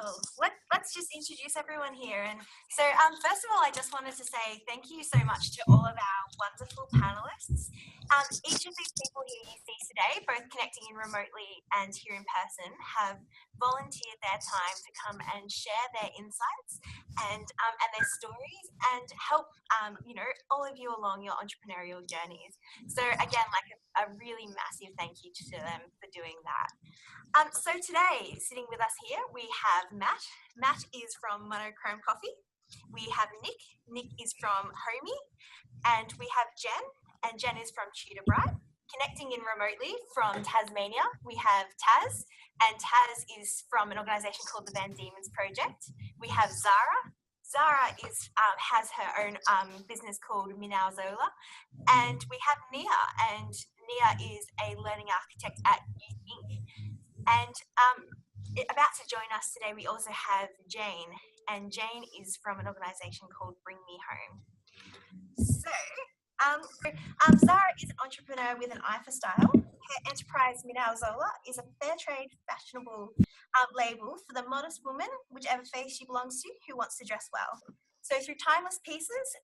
Wonderful. Let's just introduce everyone here. And so, first of all, I just wanted to say thank you so much to all of our wonderful panelists. Each of these people here you see today, both connecting in remotely and here in person, have volunteered their time to come and share their insights and their stories and help all of you along your entrepreneurial journeys. So again, like a really massive thank you to them for doing that. So today, sitting with us here, we have Matt. Matt is from Monochrome Coffee. We have Nick. Nick is from Homey. And we have Jen. And Jen is from Tudor Bright. Connecting in remotely from Tasmania, we have Taz. And Taz is from an organisation called the Van Diemen's Project. We have Zara. Zara has her own business called Minau Zola. And we have Nia. And Nia is a learning architect at Youth Inc. And about to join us today, we also have Jane, and Jane is from an organisation called Bring Me Home. So, Zara is an entrepreneur with an eye for style. Her enterprise, Minau Zola, is a fair trade, fashionable label for the modest woman, whichever face she belongs to, who wants to dress well. So, through timeless pieces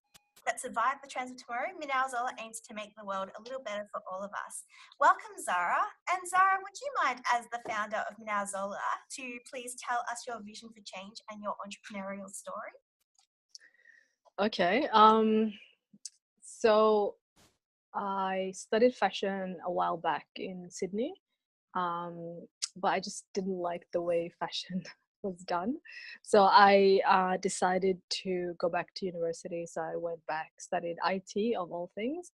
that survive the trends of tomorrow, Minau Zola aims to make the world a little better for all of us. Welcome, Zara. And Zara, would you mind, as the founder of Minau Zola, to please tell us your vision for change and your entrepreneurial story? Okay. So I studied fashion a while back in Sydney, but I just didn't like the way fashion was done. So I decided to go back to university. So I went back, studied IT of all things.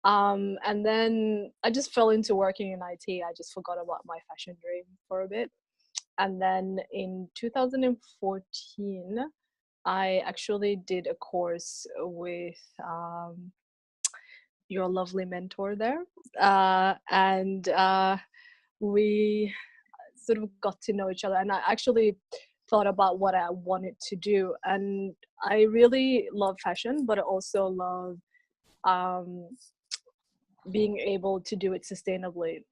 And then I just fell into working in IT. I just forgot about my fashion dream for a bit. And then in 2014, I actually did a course with your lovely mentor there. And we sort of got to know each other, and I actually thought about what I wanted to do. And I really love fashion, but I also love being able to do it sustainably.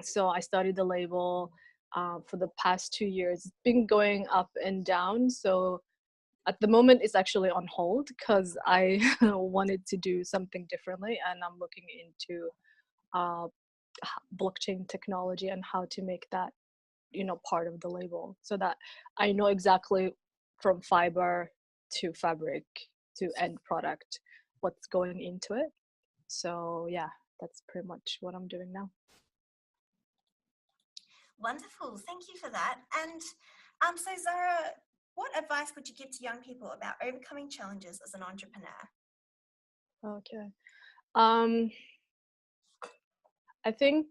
So I started the label for the past 2 years. It's been going up and down. So at the moment, it's actually on hold because I wanted to do something differently, and I'm looking into blockchain technology and how to make that part of the label, so that I know exactly from fiber to fabric to end product what's going into it. So yeah, that's pretty much what I'm doing now. Wonderful, thank you for that. And so Zara, what advice would you give to young people about overcoming challenges as an entrepreneur? Okay. I think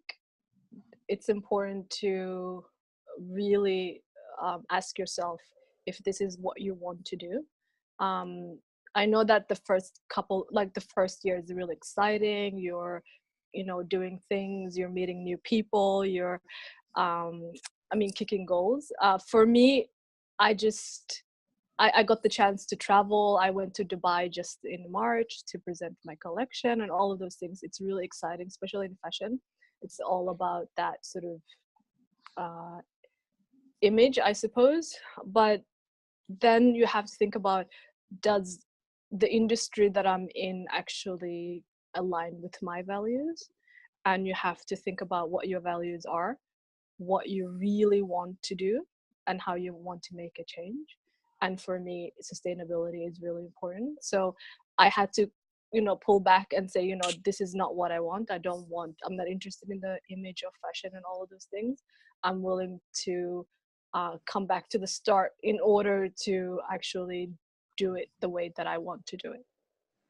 it's important to really ask yourself if this is what you want to do. I know that the first year is really exciting. You're, doing things, you're meeting new people, you're, kicking goals. For me, I got the chance to travel. I went to Dubai just in March to present my collection and all of those things. It's really exciting, especially in fashion. It's all about that sort of image, I suppose. But then you have to think about, does the industry that I'm in actually align with my values? And you have to think about what your values are, what you really want to do, and how you want to make a change. And for me, sustainability is really important. So I had to, pull back and say, this is not what I want. I'm not interested in the image of fashion and all of those things. I'm willing to come back to the start in order to actually do it the way that I want to do it.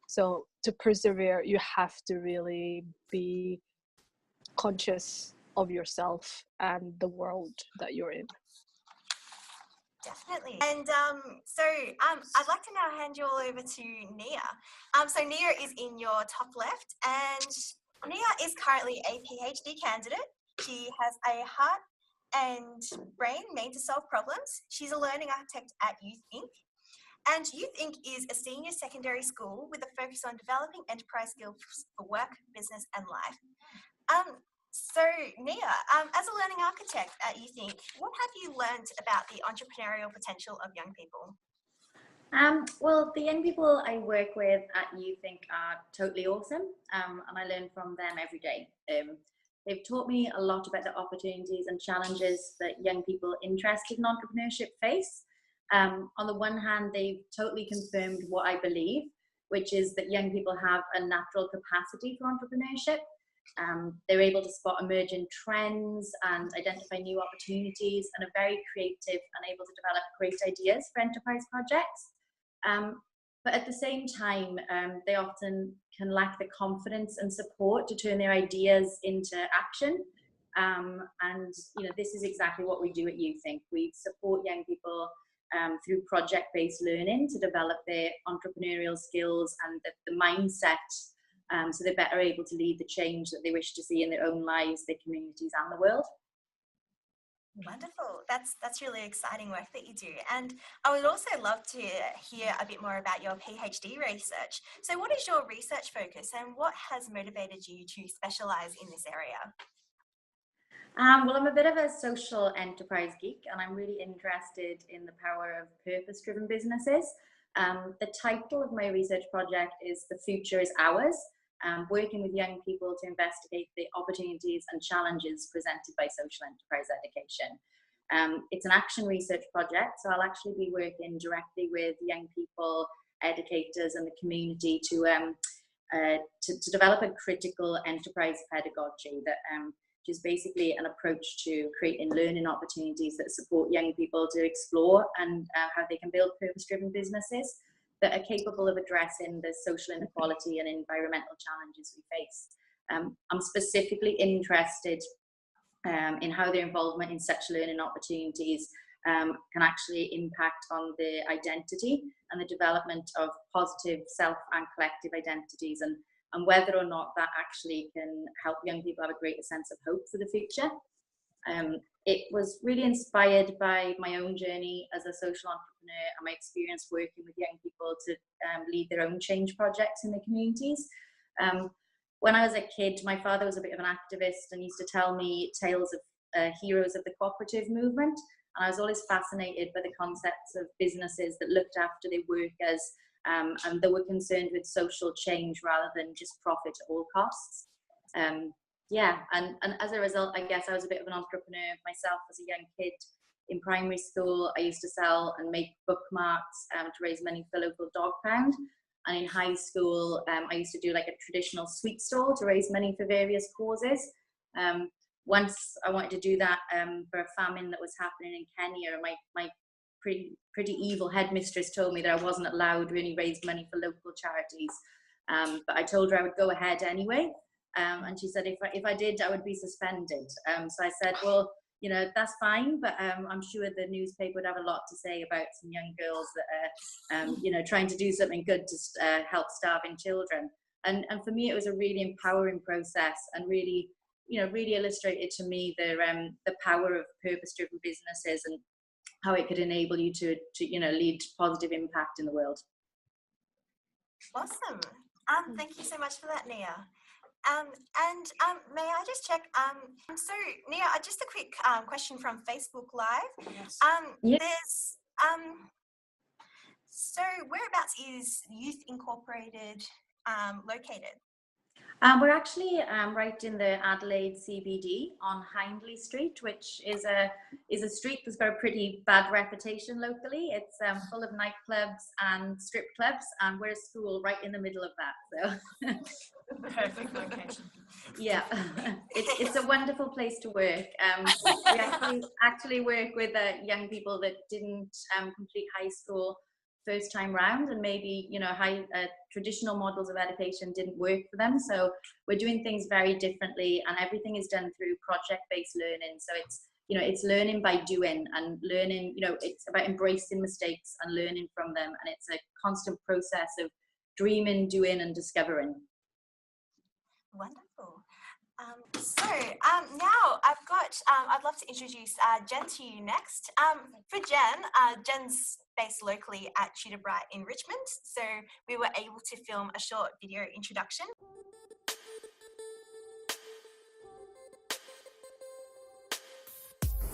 So to persevere, you have to really be conscious of yourself and the world that you're in. Definitely. And I'd like to now hand you all over to Nia. So Nia is in your top left, and Nia is currently a PhD candidate. She has a heart and brain made to solve problems. She's a learning architect at Youth Inc. And Youth Inc. is a senior secondary school with a focus on developing enterprise skills for work, business, and life. So, Nia, as a learning architect at You Think, what have you learned about the entrepreneurial potential of young people? Well, the young people I work with at You Think are totally awesome, and I learn from them every day. They've taught me a lot about the opportunities and challenges that young people interested in entrepreneurship face. On the one hand, they've totally confirmed what I believe, which is that young people have a natural capacity for entrepreneurship. They're able to spot emerging trends and identify new opportunities, and are very creative and able to develop great ideas for enterprise projects. But at the same time, they often can lack the confidence and support to turn their ideas into action. And this is exactly what we do at You Think. We support young people through project-based learning to develop their entrepreneurial skills and the mindset, so they're better able to lead the change that they wish to see in their own lives, their communities, and the world. Wonderful. That's really exciting work that you do. And I would also love to hear a bit more about your PhD research. So what is your research focus and what has motivated you to specialize in this area? Well, I'm a bit of a social enterprise geek, and I'm really interested in the power of purpose-driven businesses. The title of my research project is The Future is Ours, working with young people to investigate the opportunities and challenges presented by social enterprise education. It's an action research project, so I'll actually be working directly with young people, educators, and the community to develop a critical enterprise pedagogy that which is basically an approach to creating learning opportunities that support young people to explore and how they can build purpose-driven businesses that are capable of addressing the social inequality and environmental challenges we face. I'm specifically interested in how their involvement in such learning opportunities can actually impact on the identity and the development of positive self and collective identities, and whether or not that actually can help young people have a greater sense of hope for the future. It was really inspired by my own journey as a social entrepreneur and my experience working with young people to lead their own change projects in their communities. When I was a kid, my father was a bit of an activist and used to tell me tales of heroes of the cooperative movement. And I was always fascinated by the concepts of businesses that looked after their workers and that were concerned with social change rather than just profit at all costs. And as a result, I guess I was a bit of an entrepreneur myself as a young kid. In primary school, I used to sell and make bookmarks to raise money for the local dog pound. And in high school, I used to do like a traditional sweet stall to raise money for various causes. Once I wanted to do that for a famine that was happening in Kenya, and my pretty evil headmistress told me that I wasn't allowed to really raise money for local charities. But I told her I would go ahead anyway. And she said if I did, I would be suspended. So I said, well, that's fine, but I'm sure the newspaper would have a lot to say about some young girls that are, trying to do something good to help starving children. And for me, it was a really empowering process, and really illustrated to me the power of purpose-driven businesses and how it could enable you to lead positive impact in the world. Awesome. Thank you so much for that, Nia. May I just check? So, Nia, just a quick question from Facebook Live. Yes. There's so whereabouts is Youth Incorporated located? We're actually right in the Adelaide CBD on Hindley Street, which is a street that's got a pretty bad reputation locally. It's full of nightclubs and strip clubs, and we're a school right in the middle of that. So perfect location. Yeah, it's a wonderful place to work. We actually work with young people that didn't complete high school first time round, and maybe traditional models of education didn't work for them. So we're doing things very differently, and everything is done through project-based learning. So it's learning by doing, and learning. It's about embracing mistakes and learning from them, and it's a constant process of dreaming, doing, and discovering. Wonderful. Now I'd love to introduce Jen to you next. For Jen, Jen's based locally at Tutor Bright in Richmond, so we were able to film a short video introduction.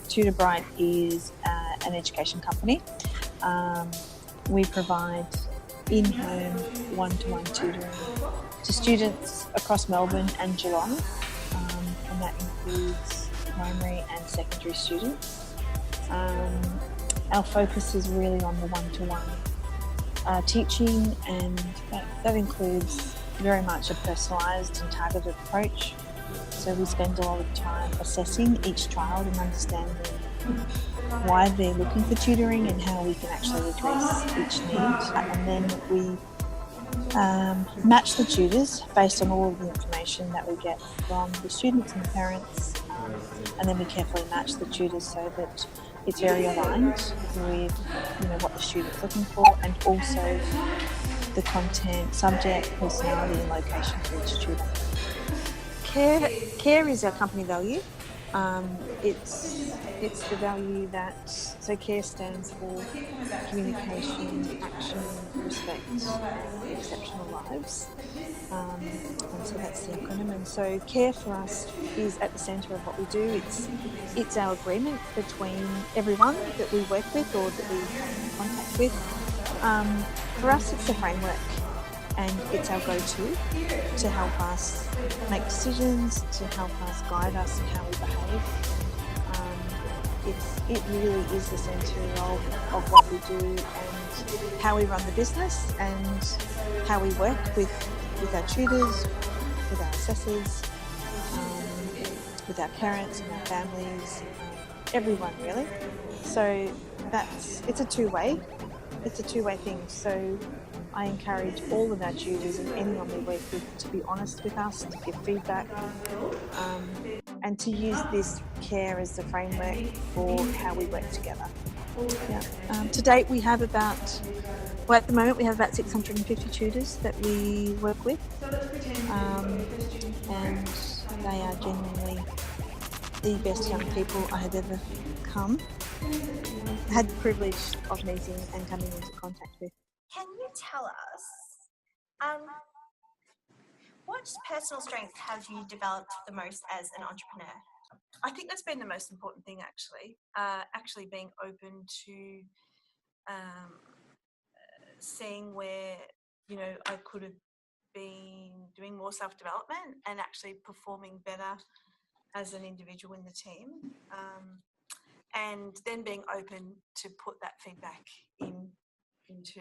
Tutor Bright is an education company. We provide in-home one-to-one tutoring to students across Melbourne and Geelong, and that includes primary and secondary students. Our focus is really on the one-to-one teaching, and that includes very much a personalised and targeted approach. So we spend a lot of time assessing each child and understanding why they're looking for tutoring and how we can actually address each need. And then we match the tutors based on all of the information that we get from the students and the parents, and then we carefully match the tutors so that it's very aligned with what the student's looking for, and also the content, subject, personality and location for each tutor. Care is our company value. It's the value that, so CARE stands for communication, action, respect, and exceptional lives. And so that's the acronym. And so CARE for us is at the centre of what we do. It's our agreement between everyone that we work with or that we come in contact with. For us, it's the framework, and it's our go-to to help us make decisions, to help us guide us in how we behave. It really is the centre of what we do and how we run the business and how we work with our tutors, with our assessors, with our parents and our families, everyone really. So it's a two-way thing. So I encourage all of our tutors and anyone we work with to be honest with us, to give feedback, and to use this CARE as the framework for how we work together. Yeah. To date, we have at the moment we have about 650 tutors that we work with, and they are genuinely the best young people I have ever had the privilege of meeting and coming into contact with. Can you tell us what personal strength have you developed the most as an entrepreneur? I think that's been the most important thing, actually being open to seeing where I could have been doing more self-development and actually performing better as an individual in the team, and then being open to put that feedback into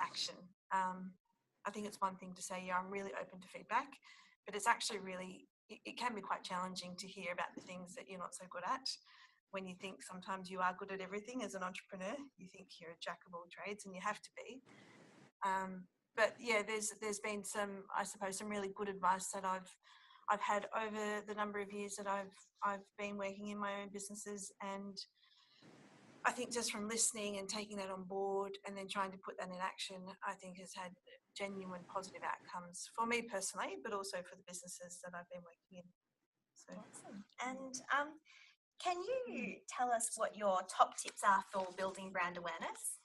action. I think it's one thing to say, I'm really open to feedback, but it's actually it can be quite challenging to hear about the things that you're not so good at. When you think sometimes you are good at everything as an entrepreneur, you think you're a jack of all trades, and you have to be. But yeah, there's been some really good advice that I've had over the number of years that I've been working in my own businesses, and I think just from listening and taking that on board and then trying to put that in action, I think has had genuine positive outcomes for me personally, but also for the businesses that I've been working in. So. Awesome. And can you tell us what your top tips are for building brand awareness?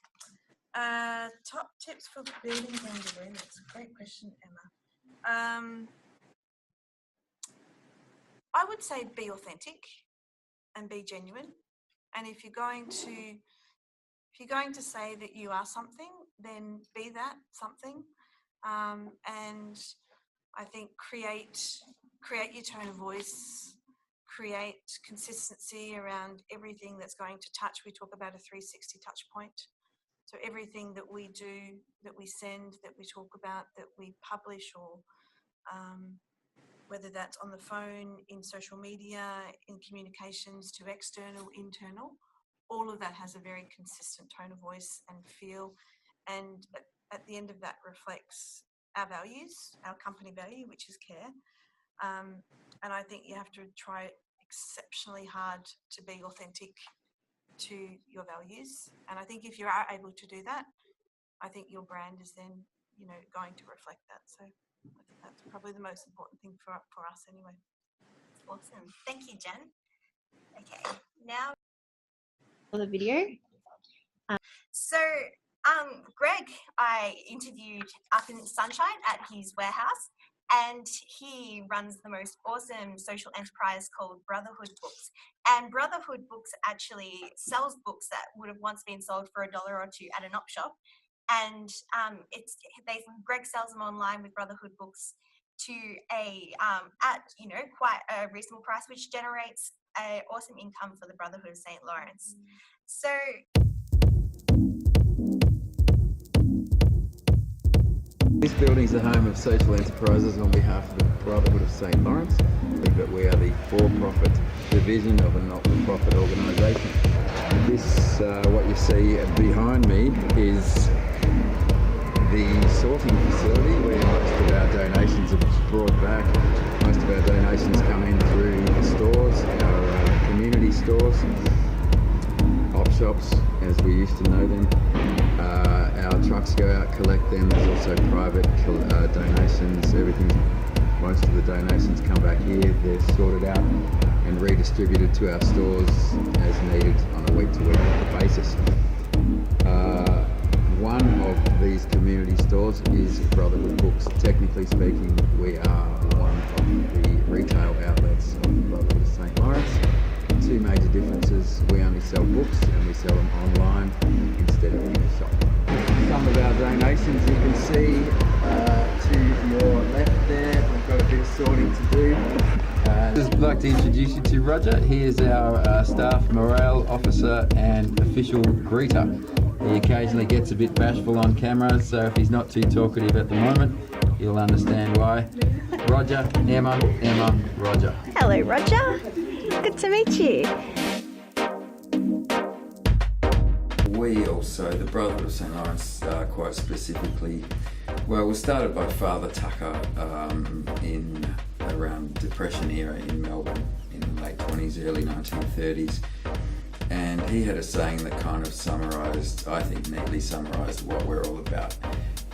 Top tips for building brand awareness. Great question, Emma. I would say be authentic and be genuine. And if you're going to say that you are something, then be that something. And I think create your tone of voice, create consistency around everything that's going to touch. We talk about a 360 touch point. So everything that we do, that we send, that we talk about, that we publish, or whether that's on the phone, in social media, in communications to external, internal, all of that has a very consistent tone of voice and feel. And at the end of that reflects our values, our company value, which is care. And I think you have to try exceptionally hard to be authentic to your values. And I think if you are able to do that, I think your brand is then, going to reflect that. So I think that's probably the most important thing for us anyway. Awesome. Thank you, Jen. Okay, now The video. So, Greg, I interviewed up in Sunshine at his warehouse, and he runs the most awesome social enterprise called Brotherhood Books. And Brotherhood Books actually sells books that would have once been sold for $1 or $2 at an op shop. And Greg sells them online with Brotherhood Books to at quite a reasonable price, which generates an awesome income for the Brotherhood of St. Lawrence. So this building is the home of social enterprises on behalf of the Brotherhood of St. Lawrence. We are the for-profit division of a not-for-profit organisation. This, what you see behind me, is the sorting facility where most of our donations are brought back. Most of our donations come in through the stores, our community stores, op shops as we used to know them. Our trucks go out, collect them. There's also private donations. Most of the donations come back here. They're sorted out and redistributed to our stores as needed on a week-to-week basis. One of these community stores is Brotherhood Books. Technically speaking, we are one of the retail outlets of the Brotherhood of St. Lawrence. Two major differences: we only sell books and we sell them online instead of in the shop. Some of our donations you can see to your left there. We've got a bit of sorting to do. I'd like to introduce you to Roger. He is our staff morale officer and official greeter. He occasionally gets a bit bashful on camera, so if he's not too talkative at the moment, you'll understand why. Roger, Emma, Roger. Hello, Roger. Good to meet you. We also, the Brotherhood of St. Lawrence, quite specifically, well, was started by Father Tucker in around Depression era in Melbourne in the late 20s, early 1930s. And he had a saying that kind of summarised, I think neatly summarised what we're all about.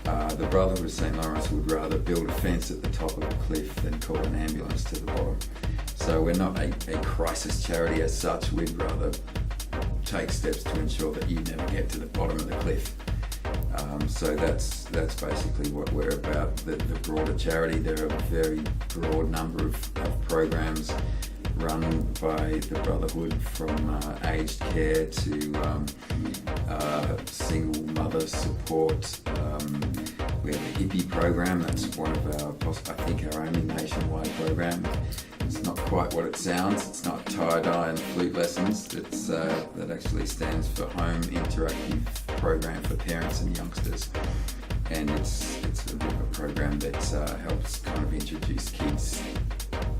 The Brotherhood of St. Lawrence would rather build a fence at the top of a cliff than call an ambulance to the bottom. So we're not a crisis charity as such. We'd rather take steps to ensure that you never get to the bottom of the cliff. So that's basically what we're about. The broader charity, there are a very broad number of programs run by the Brotherhood, from aged care to single mother support. We have a hippie program. That's one of our, I think, our only nationwide program. It's not quite what it sounds. It's not tie-dye and flute lessons. It's that actually stands for Home Interactive Program for Parents and Youngsters. And it's a bit of a program that helps kind of introduce kids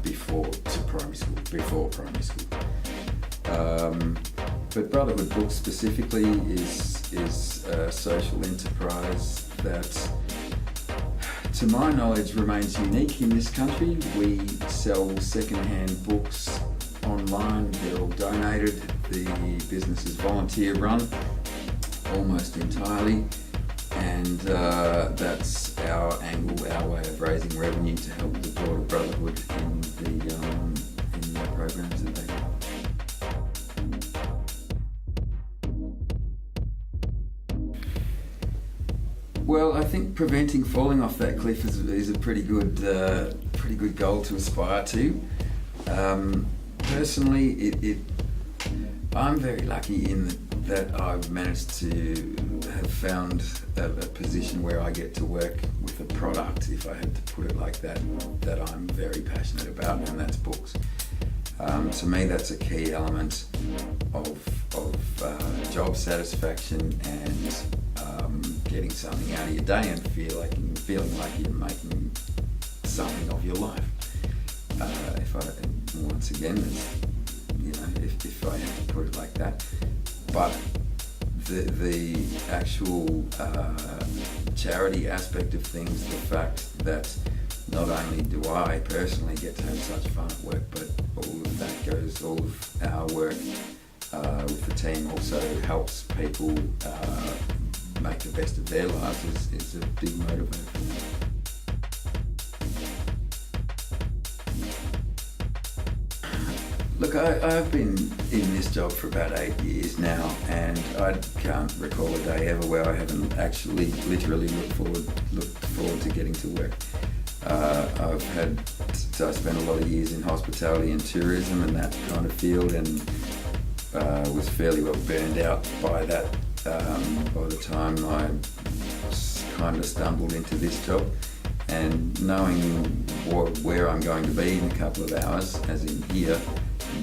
before primary school. But Brotherhood Books specifically is a social enterprise that, to my knowledge, remains unique in this country. We sell second-hand books online. They're all donated. The business is volunteer run almost entirely, and that's our angle, our way of raising revenue to help the broader Brotherhood in the programs that they do. Well, I think preventing falling off that cliff is a pretty good goal to aspire to. Personally, I'm very lucky in that I've managed to have found a position where I get to work with a product, if I had to put it like that I'm very passionate about, and that's books. To me, that's a key element of job satisfaction and getting something out of your day and feeling like you're making something of your life. If I had to put it like that. But the actual charity aspect of things, the fact that not only do I personally get to have such fun at work, but all of our work with the team also helps people make the best of their lives is a big motivator for me. Look, I've been in this job for about 8 years now, and I can't recall a day ever where I haven't actually literally looked forward to getting to work. I spent a lot of years in hospitality and tourism and that kind of field, and was fairly well burned out by that by the time I kind of stumbled into this job. And knowing where I'm going to be in a couple of hours, as in here,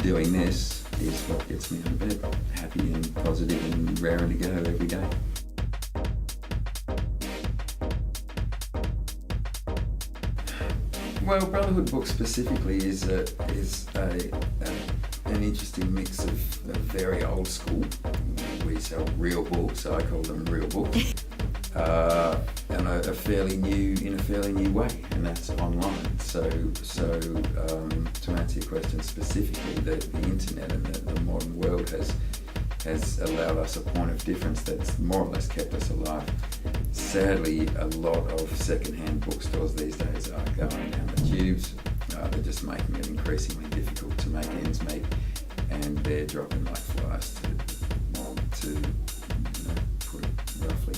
doing this is what gets me out of bed, happy and positive and raring to go every day. Well, Brotherhood Books specifically is an interesting mix of very old school. We sell real books, I call them real books, and a fairly new way, and that's online. So to answer your question specifically, the internet and the modern world has allowed us a point of difference that's more or less kept us alive. Sadly, a lot of second-hand bookstores these days are going down the tubes. They're just making it increasingly difficult to make ends meet, and they're dropping like flies to put it roughly.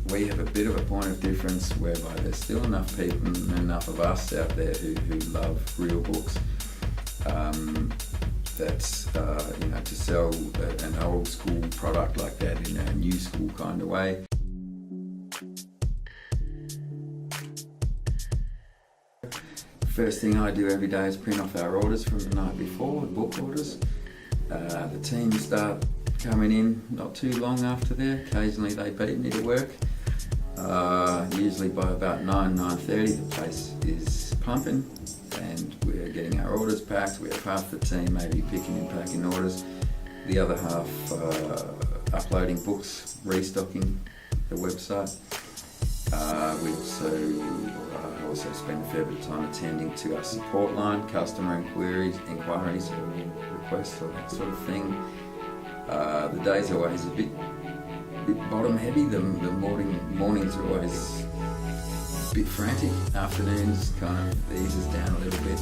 We have a bit of a point of difference whereby there's still enough people and enough of us out there who love real books. That's to sell an old school product like that in a new school kind of way. First thing I do every day is print off our orders from the night before, the book orders. The team start coming in not too long after there. Occasionally they beat me to work. Usually by about 9:30 the place is pumping and we're getting our orders packed. We have half the team maybe picking and packing orders, the other half uploading books, restocking the website. We also spend a fair bit of time attending to our support line, customer inquiries or requests or that sort of thing. The day's always a bit bottom heavy. The mornings are always a bit frantic. Afternoons kind of eases down a little bit,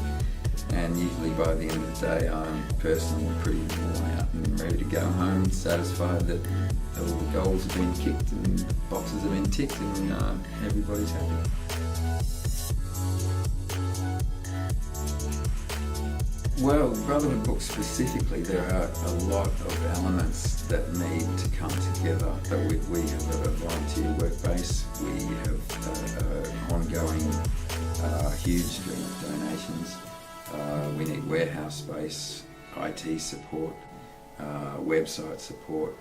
and usually by the end of the day I'm personally pretty worn out and ready to go home, satisfied that all the goals have been kicked and boxes have been ticked and everybody's happy. Well, Brotherhood Books specifically, there are a lot of elements that need to come together. But we have a volunteer work base, we have an ongoing huge stream of donations, we need warehouse space, IT support, website support,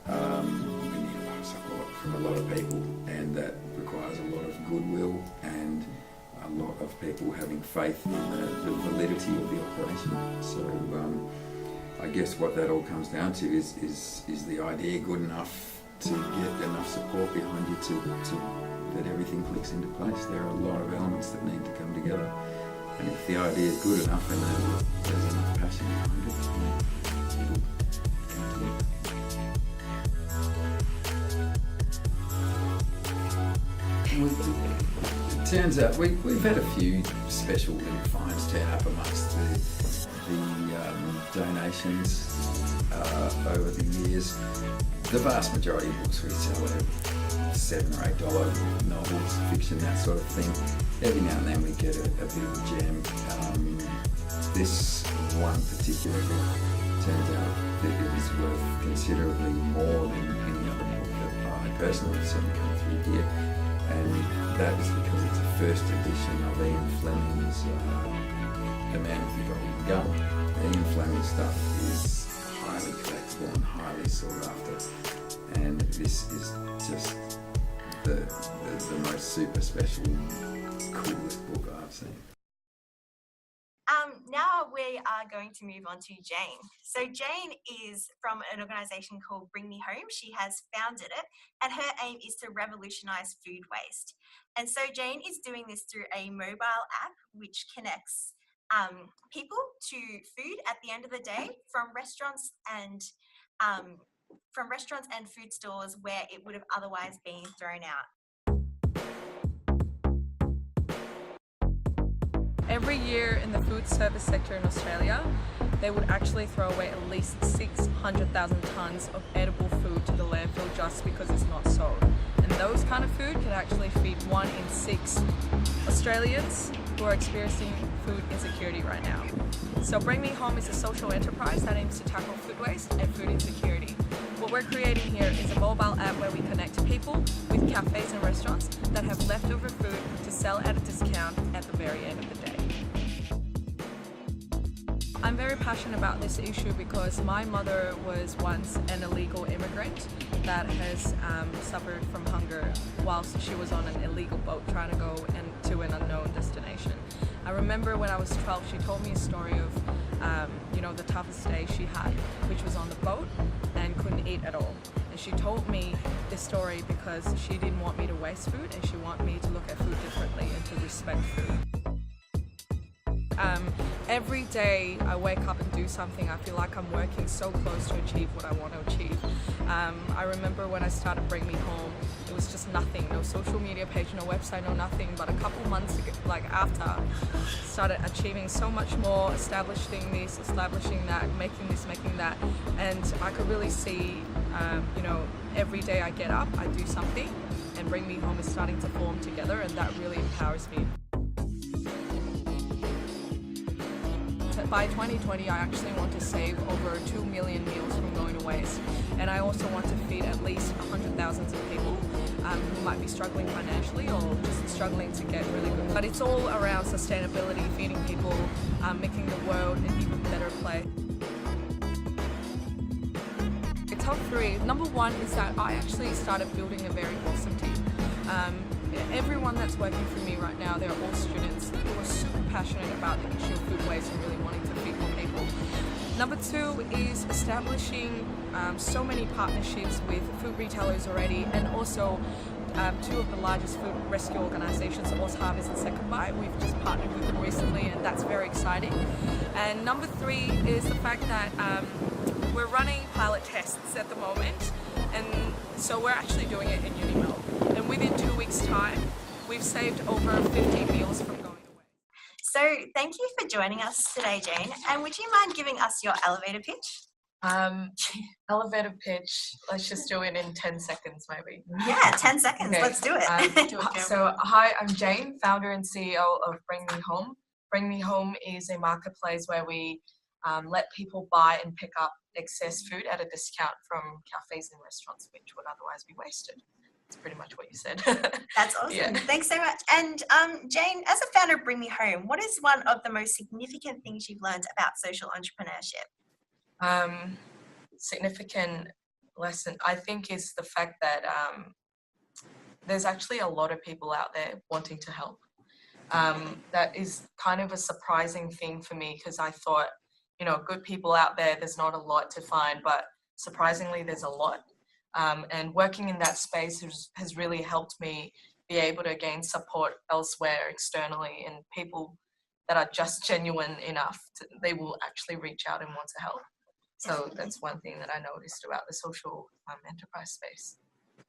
we need a lot of support from a lot of people, and that requires a lot of goodwill and a lot of people having faith in the validity of the operation. So I guess what that all comes down to is the idea good enough to get enough support behind you to that everything clicks into place. There are a lot of elements that need to come together, and if the idea is good enough and there's enough passion behind it, it'll come together. It turns out we've had a few special little finds turn up amongst the donations over the years. The vast majority of books we sell are $7 or $8 novels, fiction, that sort of thing. Every now and then we get a bit of a gem. This one particular book turns out that it is worth considerably more than any other book that I personally have seen come through here. And that is because it's a first edition of Ian Fleming's The Man with the Golden Gun. Ian Fleming's stuff is highly collectible and highly sought after, and this is just the most super special, coolest book I've seen. Now we are going to move on to Jane. So Jane is from an organisation called Bring Me Home. She has founded it, and her aim is to revolutionise food waste. And so Jane is doing this through a mobile app which connects people to food at the end of the day from restaurants and food stores where it would have otherwise been thrown out. Every year in the food service sector in Australia, they would actually throw away at least 600,000 tonnes of edible food to the landfill just because it's not sold. And those kind of food can actually feed 1 in 6 Australians who are experiencing food insecurity right now. So Bring Me Home is a social enterprise that aims to tackle food waste and food insecurity. What we're creating here is a mobile app where we connect people with cafes and restaurants that have leftover food to sell at a discount at the very end of the day. I'm very passionate about this issue because my mother was once an illegal immigrant that has suffered from hunger whilst she was on an illegal boat trying to go to an unknown destination. I remember when I was 12, she told me a story of the toughest day she had, which was on the boat and couldn't eat at all. And she told me this story because she didn't want me to waste food, and she wanted me to look at food differently and to respect food. Every day I wake up and do something, I feel like I'm working so close to achieve what I want to achieve. I remember when I started Bring Me Home, it was just nothing, no social media page, no website, no nothing. But a couple months ago, after, started achieving so much more, establishing this, establishing that, making this, making that, and I could really see, every day I get up, I do something, and Bring Me Home is starting to form together, and that really empowers me. By 2020, I actually want to save over 2 million meals from going to waste, and I also want to feed at least 100,000 of people who might be struggling financially or just struggling to get really good. But it's all around sustainability, feeding people, making the world an even better place. Top 3. Number 1 is that I actually started building a very awesome team. Everyone that's working for me right now, they're all students who are super passionate about the issue of food waste and really wanting to feed more people. Number 2 is establishing so many partnerships with food retailers already, and also 2 of the largest food rescue organisations, Oz Harvest and Second Bite. We've just partnered with them recently, and that's very exciting. And number 3 is the fact that we're running pilot tests at the moment, and so we're actually doing it in Unimel. And within 2 weeks' time, we've saved over 50 meals from going away. So thank you for joining us today, Jane. And would you mind giving us your elevator pitch? Elevator pitch, let's just do it in 10 seconds maybe. Yeah, 10 seconds, Okay. Let's do it. So hi, I'm Jane, founder and CEO of Bring Me Home. Bring Me Home is a marketplace where we let people buy and pick up excess food at a discount from cafes and restaurants, which would otherwise be wasted. That's pretty much what you said. That's awesome. Yeah. Thanks so much. And Jane, as a founder of Bring Me Home, what is one of the most significant things you've learned about social entrepreneurship? Significant lesson, I think, is the fact that there's actually a lot of people out there wanting to help. That is kind of a surprising thing for me, because I thought, good people out there, there's not a lot to find, but surprisingly there's a lot. And working in that space has really helped me be able to gain support elsewhere externally, and people that are just genuine enough, they will actually reach out and want to help. So that's one thing that I noticed about the social enterprise space.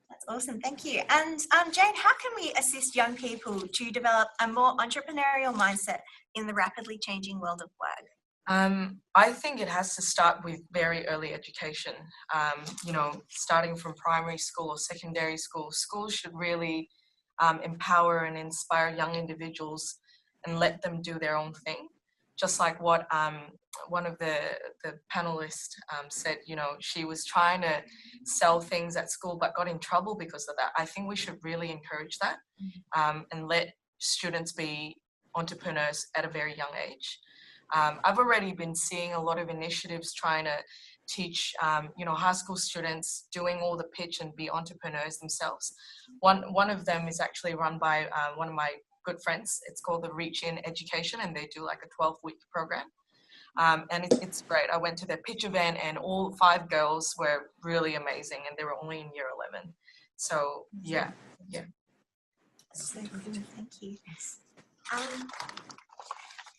That's awesome, thank you. And Jane, how can we assist young people to develop a more entrepreneurial mindset in the rapidly changing world of work? I think it has to start with very early education. Starting from primary school or secondary school, schools should really empower and inspire young individuals and let them do their own thing. Just like what one of the panelists said, she was trying to sell things at school but got in trouble because of that. I think we should really encourage that and let students be entrepreneurs at a very young age. I've already been seeing a lot of initiatives trying to teach, high school students doing all the pitch and be entrepreneurs themselves. One of them is actually run by one of my good friends. It's called the Reach In Education, and they do like a 12-week program. And it's great. I went to their pitch event, and all 5 girls were really amazing, and they were only in year 11. So yeah. So good, thank you.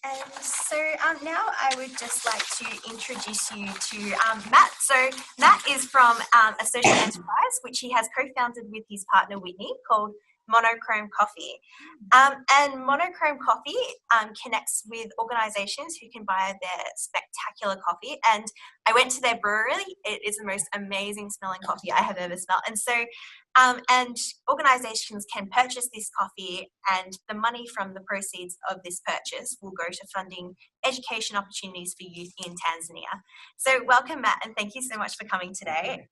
And so now I would just like to introduce you to Matt. So Matt is from a social enterprise which he has co-founded with his partner Whitney called Monochrome Coffee. And Monochrome Coffee connects with organisations who can buy their spectacular coffee. And I went to their brewery. It is the most amazing smelling coffee I have ever smelled. And so, and organisations can purchase this coffee, and the money from the proceeds of this purchase will go to funding education opportunities for youth in Tanzania. So welcome, Matt, and thank you so much for coming today.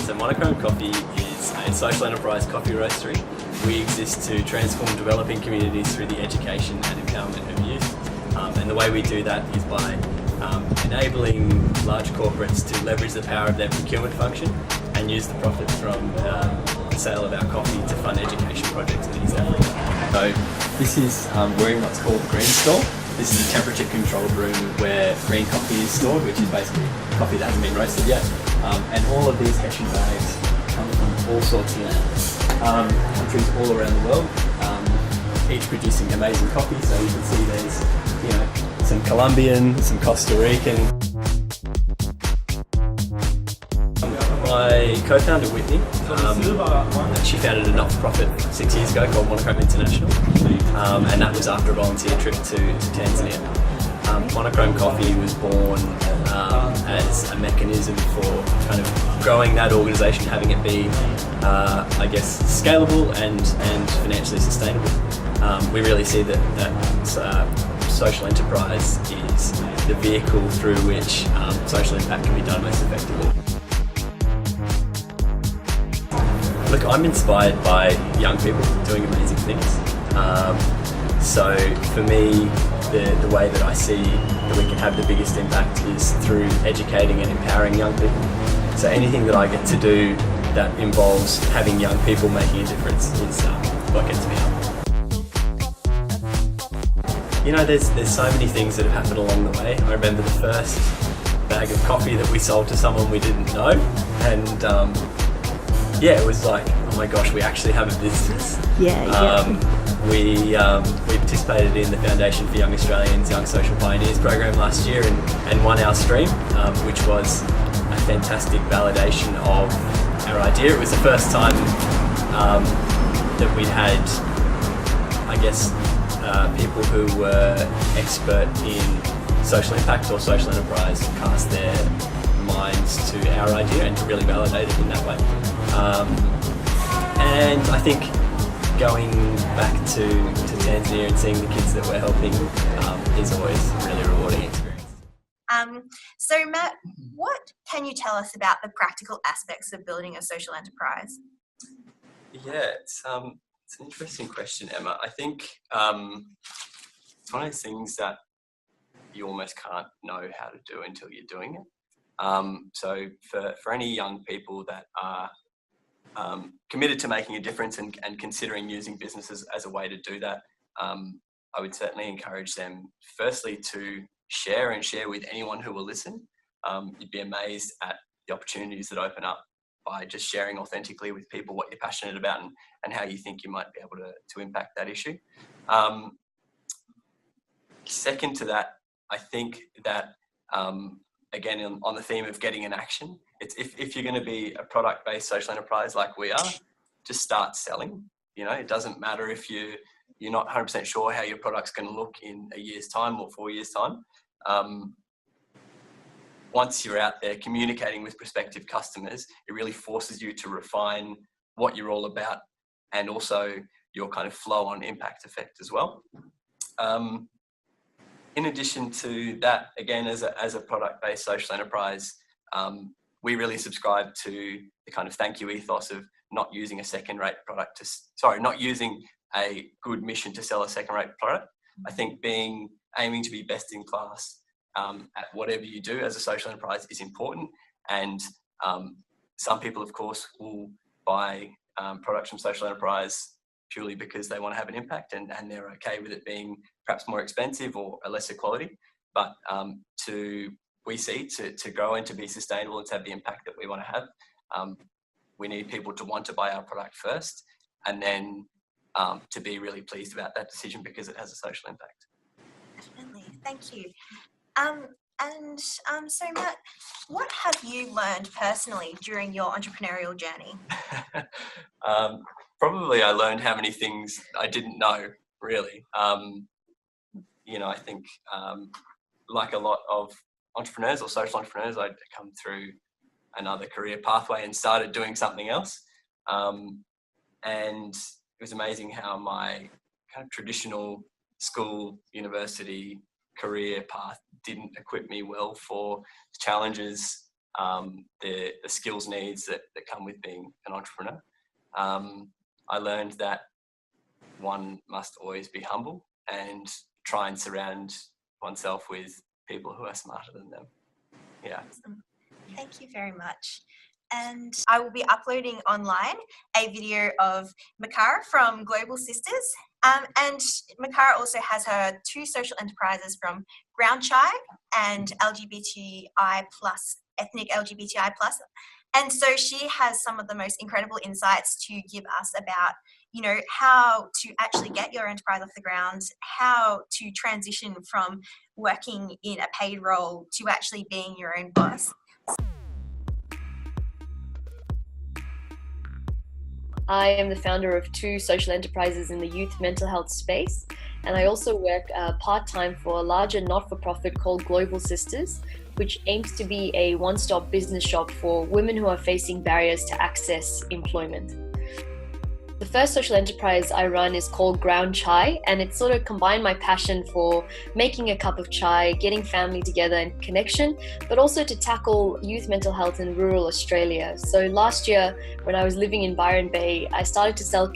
So Monochrome Coffee is a social enterprise coffee roastery. We exist to transform developing communities through the education and empowerment of youth. And the way we do that is by enabling large corporates to leverage the power of their procurement function and use the profits from the sale of our coffee to fund education projects in East Africa. So this is we're in what's called the Green Store. This is a temperature controlled room where green coffee is stored, which is basically coffee that hasn't been roasted yet. And all of these Hessian bags come from all sorts of countries all around the world, each producing amazing coffee. So you can see there's, some Colombian, some Costa Rican. My co-founder Whitney, she founded a not-for-profit 6 years ago called Monochrome International, and that was after a volunteer trip to Tanzania. Monochrome Coffee was born as a mechanism for kind of growing that organisation, having it be, scalable and financially sustainable. We really see that social enterprise is the vehicle through which social impact can be done most effectively. Look, I'm inspired by young people doing amazing things. So for me, the way that I see that we can have the biggest impact is through educating and empowering young people. So anything that I get to do that involves having young people making a difference is what gets me up. There's so many things that have happened along the way. I remember the first bag of coffee that we sold to someone we didn't know, and it was like, oh my gosh, we actually have a business. We participated in the Foundation for Young Australians, Young Social Pioneers program last year and won our stream, which was a fantastic validation of our idea. It was the first time that we'd had, people who were expert in social impact or social enterprise cast their minds to our idea and to really validate it in that way. And I think going back to Tanzania and seeing the kids that we're helping is always a really rewarding experience. So Matt, what can you tell us about the practical aspects of building a social enterprise? Yeah, it's an interesting question, Emma. I think it's one of those things that you almost can't know how to do until you're doing it. So for any young people that are committed to making a difference and considering using businesses as a way to do that, I would certainly encourage them firstly to share with anyone who will listen. You'd be amazed at the opportunities that open up by just sharing authentically with people what you're passionate about and how you think you might be able to impact that issue. Second to that, I think that again, on the theme of getting an action, it's if you're going to be a product-based social enterprise like we are, just start selling. It doesn't matter if you're not 100% sure how your product's going to look in a year's time or 4 years' time. Once you're out there communicating with prospective customers, it really forces you to refine what you're all about and also your kind of flow on impact effect as well. In addition to that, again, as a product-based social enterprise, we really subscribe to the kind of thank you ethos of not using a second-rate product not using a good mission to sell a second-rate product. I think aiming to be best in class at whatever you do as a social enterprise is important. And some people, of course, will buy products from social enterprise purely because they want to have an impact and they're okay with it being perhaps more expensive or a lesser quality. But we see to grow and to be sustainable and to have the impact that we want to have, we need people to want to buy our product first and then to be really pleased about that decision because it has a social impact. Definitely, thank you. And so Matt, what have you learned personally during your entrepreneurial journey? Probably I learned how many things I didn't know, really. I think like a lot of entrepreneurs or social entrepreneurs, I'd come through another career pathway and started doing something else. And it was amazing how my kind of traditional school, university, career path didn't equip me well for challenges, the skills needs that come with being an entrepreneur. I learned that one must always be humble and try and surround oneself with people who are smarter than them. Yeah. Thank you very much. And I will be uploading online a video of Makara from Global Sisters. And Makara also has her 2 social enterprises from Ground Chai and LGBTI+, ethnic LGBTI+. And so she has some of the most incredible insights to give us about, how to actually get your enterprise off the ground, how to transition from working in a paid role to actually being your own boss. I am the founder of 2 social enterprises in the youth mental health space, and I also work part-time for a larger not-for-profit called Global Sisters, which aims to be a one-stop business shop for women who are facing barriers to access employment. The first social enterprise I run is called Ground Chai, and it sort of combined my passion for making a cup of chai, getting family together and connection, but also to tackle youth mental health in rural Australia. So last year, when I was living in Byron Bay, I started to sell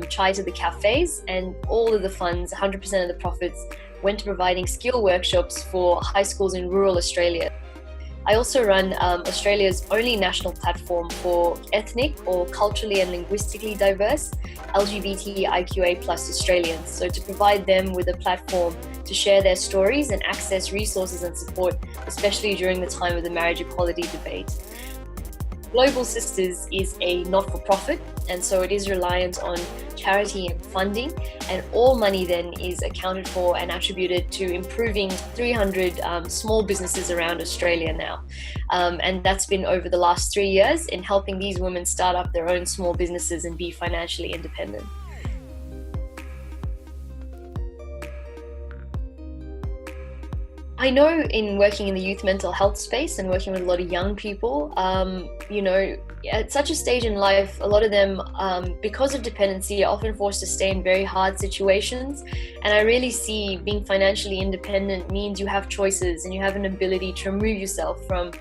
chai to the cafes, and all of the funds, 100% of the profits, went to providing skill workshops for high schools in rural Australia. I also run Australia's only national platform for ethnic or culturally and linguistically diverse LGBTIQA+ Australians. So to provide them with a platform to share their stories and access resources and support, especially during the time of the marriage equality debate. Global Sisters is a not-for-profit, and so it is reliant on charity and funding, and all money then is accounted for and attributed to improving 300 small businesses around Australia now. And that's been over the last 3 years in helping these women start up their own small businesses and be financially independent. I know in working in the youth mental health space and working with a lot of young people, at such a stage in life, a lot of them, because of dependency, are often forced to stay in very hard situations. And I really see being financially independent means you have choices and you have an ability to remove yourself from,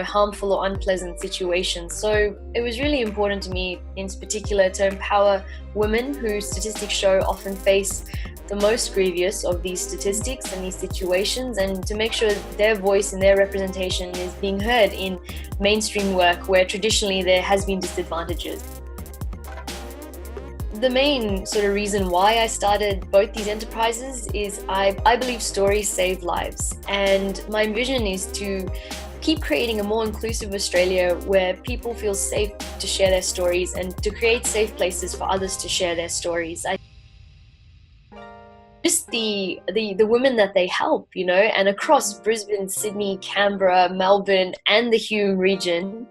harmful or unpleasant situations. So it was really important to me, in particular, to empower women who statistics show often face the most grievous of these statistics and these situations, and to make sure their voice and their representation is being heard in mainstream work where traditionally there has been disadvantages. The main sort of reason why I started both these enterprises is I believe stories save lives, and my vision is to keep creating a more inclusive Australia where people feel safe to share their stories and to create safe places for others to share their stories. Just the women that they help, and across Brisbane, Sydney, Canberra, Melbourne, and the Hume region,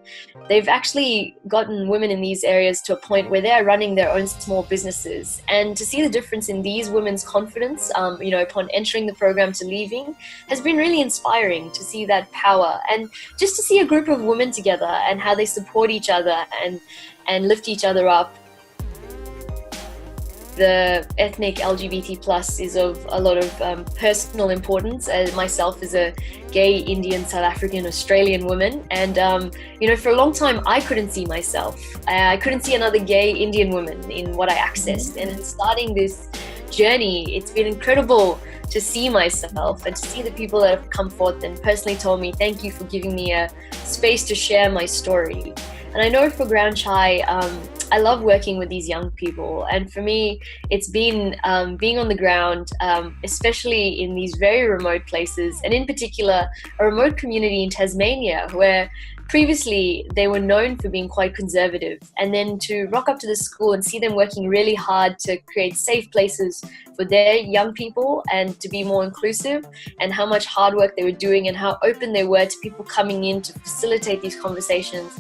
they've actually gotten women in these areas to a point where they're running their own small businesses. And to see the difference in these women's confidence, upon entering the program to leaving, has been really inspiring to see that power, and just to see a group of women together and how they support each other and lift each other up. The ethnic LGBT+ is of a lot of personal importance, as myself as a gay Indian, South African, Australian woman. And, for a long time, I couldn't see myself. I couldn't see another gay Indian woman in what I accessed. And in starting this journey, it's been incredible to see myself and to see the people that have come forth and personally told me, thank you for giving me a space to share my story. And I know for Ground Chai, I love working with these young people. And for me, it's been being on the ground, especially in these very remote places, and in particular, a remote community in Tasmania where previously they were known for being quite conservative. And then to rock up to the school and see them working really hard to create safe places for their young people and to be more inclusive, and how much hard work they were doing and how open they were to people coming in to facilitate these conversations.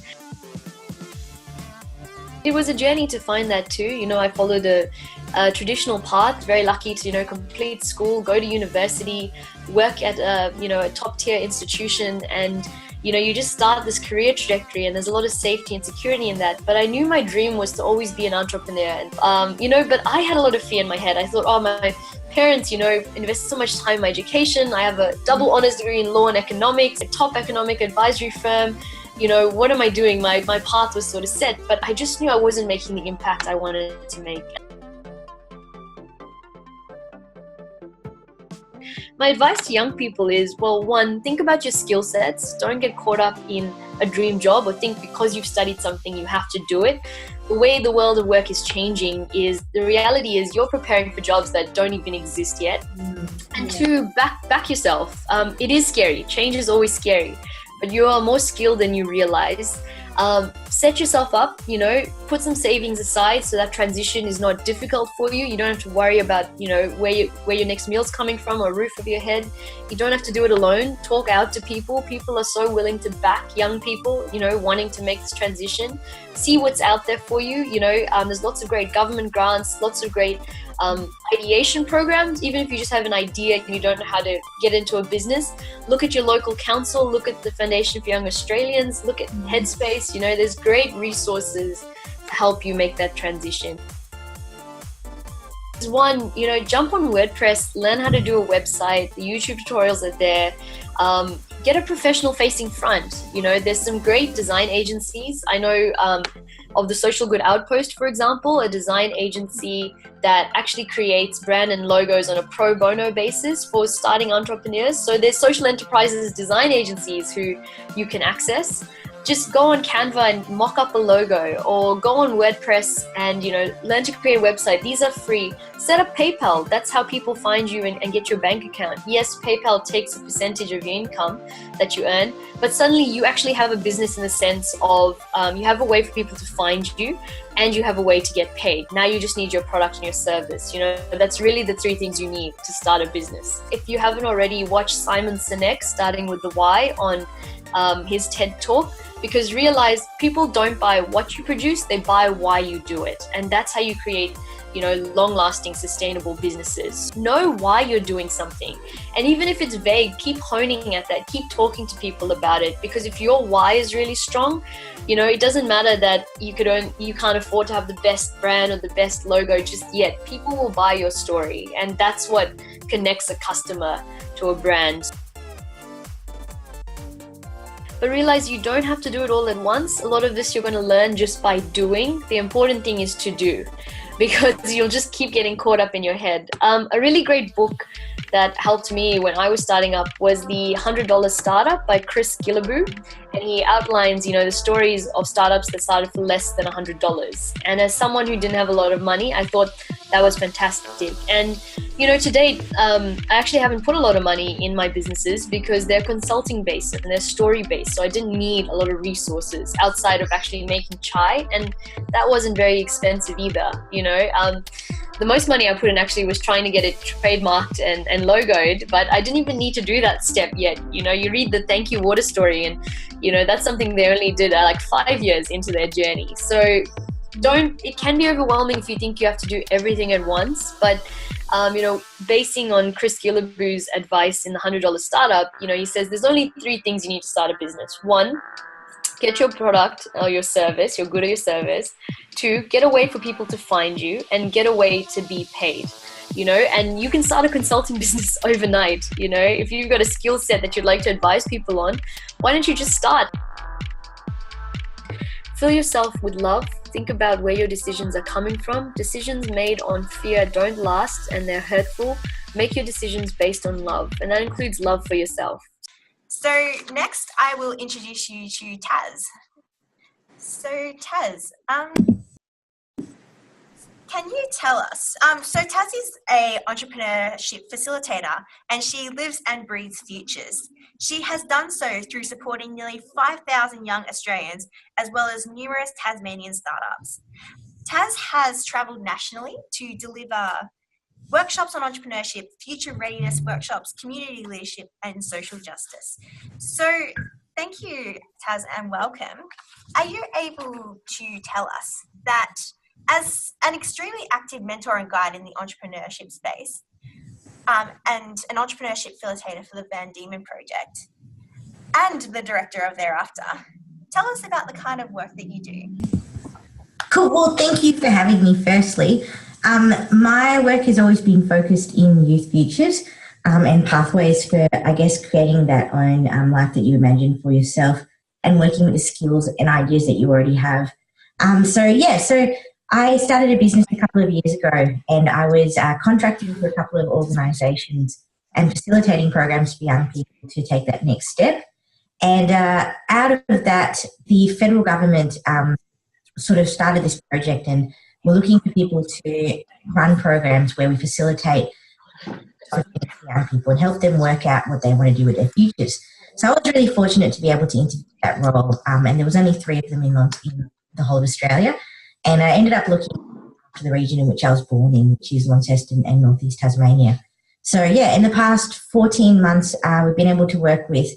It was a journey to find that too. You know, I followed a traditional path, very lucky to, you know, complete school, go to university, work at a top tier institution, and you know, you just start this career trajectory, and there's a lot of safety and security in that. But I knew my dream was to always be an entrepreneur. And, but I had a lot of fear in my head. I thought, oh, my parents, you know, invested so much time in my education. I have a double honors degree in law and economics, a top economic advisory firm. You know, what am I doing? My path was sort of set, but I just knew I wasn't making the impact I wanted to make. My advice to young people is, well, one, think about your skill sets. Don't get caught up in a dream job or think because you've studied something you have to do it. The way the world of work is changing is, the reality is you're preparing for jobs that don't even exist yet. And two, back yourself. It is scary. Change is always scary, but you are more skilled than you realize. Set yourself up, you know, put some savings aside so that transition is not difficult for you. You don't have to worry about, you know, where your next meal's coming from or a roof over your head. You don't have to do it alone. Talk out to people. People are so willing to back young people, you know, wanting to make this transition. See what's out there for you. You know, there's lots of great government grants, lots of great ideation programs. Even if you just have an idea and you don't know how to get into a business, look at your local council, look at the Foundation for Young Australians, look at Headspace. You know, there's great resources to help you make that transition. One, you know, jump on WordPress, learn how to do a website. The YouTube tutorials are there. Get a professional facing front. You know, there's some great design agencies. I know of the Social Good Outpost, for example, a design agency that actually creates brand and logos on a pro bono basis for starting entrepreneurs. So there's social enterprises design agencies who you can access. Just go on Canva and mock up a logo, or go on WordPress and, you know, learn to create a website. These are free. Set up PayPal. That's how people find you and get your bank account. Yes, PayPal takes a percentage of your income that you earn, but suddenly you actually have a business in the sense of you have a way for people to find you, and you have a way to get paid. Now you just need your product and your service. You know, that's really the three things you need to start a business. If you haven't already, watch Simon Sinek, starting with the why, on his TED Talk. Because realize people don't buy what you produce, they buy why you do it. And that's how you create, you know, long-lasting, sustainable businesses. Know why you're doing something. And even if it's vague, keep honing at that. Keep talking to people about it. Because if your why is really strong, you know, it doesn't matter that you can't afford to have the best brand or the best logo just yet. People will buy your story. And that's what connects a customer to a brand. But realize you don't have to do it all at once. A lot of this you're going to learn just by doing. The important thing is to do, because you'll just keep getting caught up in your head. A really great book that helped me when I was starting up was the $100 Startup by Chris Guillebeau. And he outlines, you know, the stories of startups that started for less than $100. And as someone who didn't have a lot of money, I thought that was fantastic. And, you know, to date, I actually haven't put a lot of money in my businesses because they're consulting based and they're story based. So I didn't need a lot of resources outside of actually making chai. And that wasn't very expensive either, you know. The most money I put in actually was trying to get it trademarked and logoed, but I didn't even need to do that step yet. You know, you read the Thank You Water story and, you know, that's something they only did like 5 years into their journey. So it can be overwhelming if you think you have to do everything at once, but you know, basing on Chris Guillebeau's advice in the $100 Startup, you know, he says there's only 3 things you need to start a business. 1, get your product or your service, your good or your service. 2, get a way for people to find you, and get a way to be paid. You know, and you can start a consulting business overnight. You know, if you've got a skill set that you'd like to advise people on, why don't you just start? Fill yourself with love. Think about where your decisions are coming from. Decisions made on fear don't last and they're hurtful. Make your decisions based on love, and that includes love for yourself. So next I will introduce you to Taz. So Taz, can you tell us, so Taz is a entrepreneurship facilitator and she lives and breathes futures. She has done so through supporting nearly 5,000 young Australians as well as numerous Tasmanian startups. Taz has travelled nationally to deliver workshops on entrepreneurship, future readiness workshops, community leadership and social justice. So thank you, Taz, and welcome. Are you able to tell us that as an extremely active mentor and guide in the entrepreneurship space, and an entrepreneurship facilitator for the Van Diemen Project, and the director of Thereafter, tell us about the kind of work that you do. Cool. Well, thank you for having me, firstly. My work has always been focused in youth futures and pathways for, I guess, creating that own life that you imagine for yourself and working with the skills and ideas that you already have. So I started a business a couple of years ago and I was contracting for a couple of organisations and facilitating programs for young people to take that next step. And out of that, the federal government sort of started this project and we're looking for people to run programs where we facilitate young people and help them work out what they want to do with their futures. So I was really fortunate to be able to interview that role, and there was only 3 of them in the whole of Australia. And I ended up looking to the region in which I was born in, which is Launceston and Northeast Tasmania. So yeah, in the past 14 months, we've been able to work with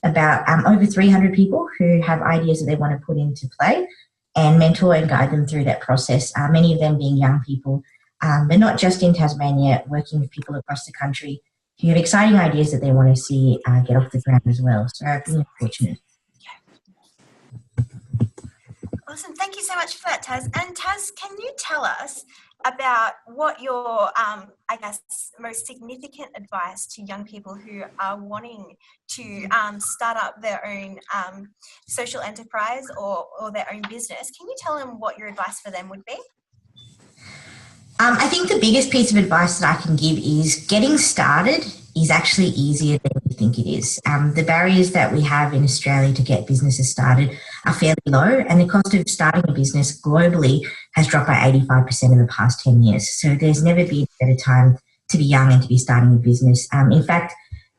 about over 300 people who have ideas that they want to put into play and mentor and guide them through that process, many of them being young people, but not just in Tasmania, working with people across the country who have exciting ideas that they want to see get off the ground as well. So I've been fortunate. Awesome. Thank you so much for that, Taz. And Taz, can you tell us about what your, I guess, most significant advice to young people who are wanting to start up their own social enterprise or their own business? Can you tell them what your advice for them would be? I think the biggest piece of advice that I can give is getting started is actually easier than you think it is. The barriers that we have in Australia to get businesses started are fairly low, and the cost of starting a business globally has dropped by 85% in the past 10 years. So there's never been a better time to be young and to be starting a business. In fact,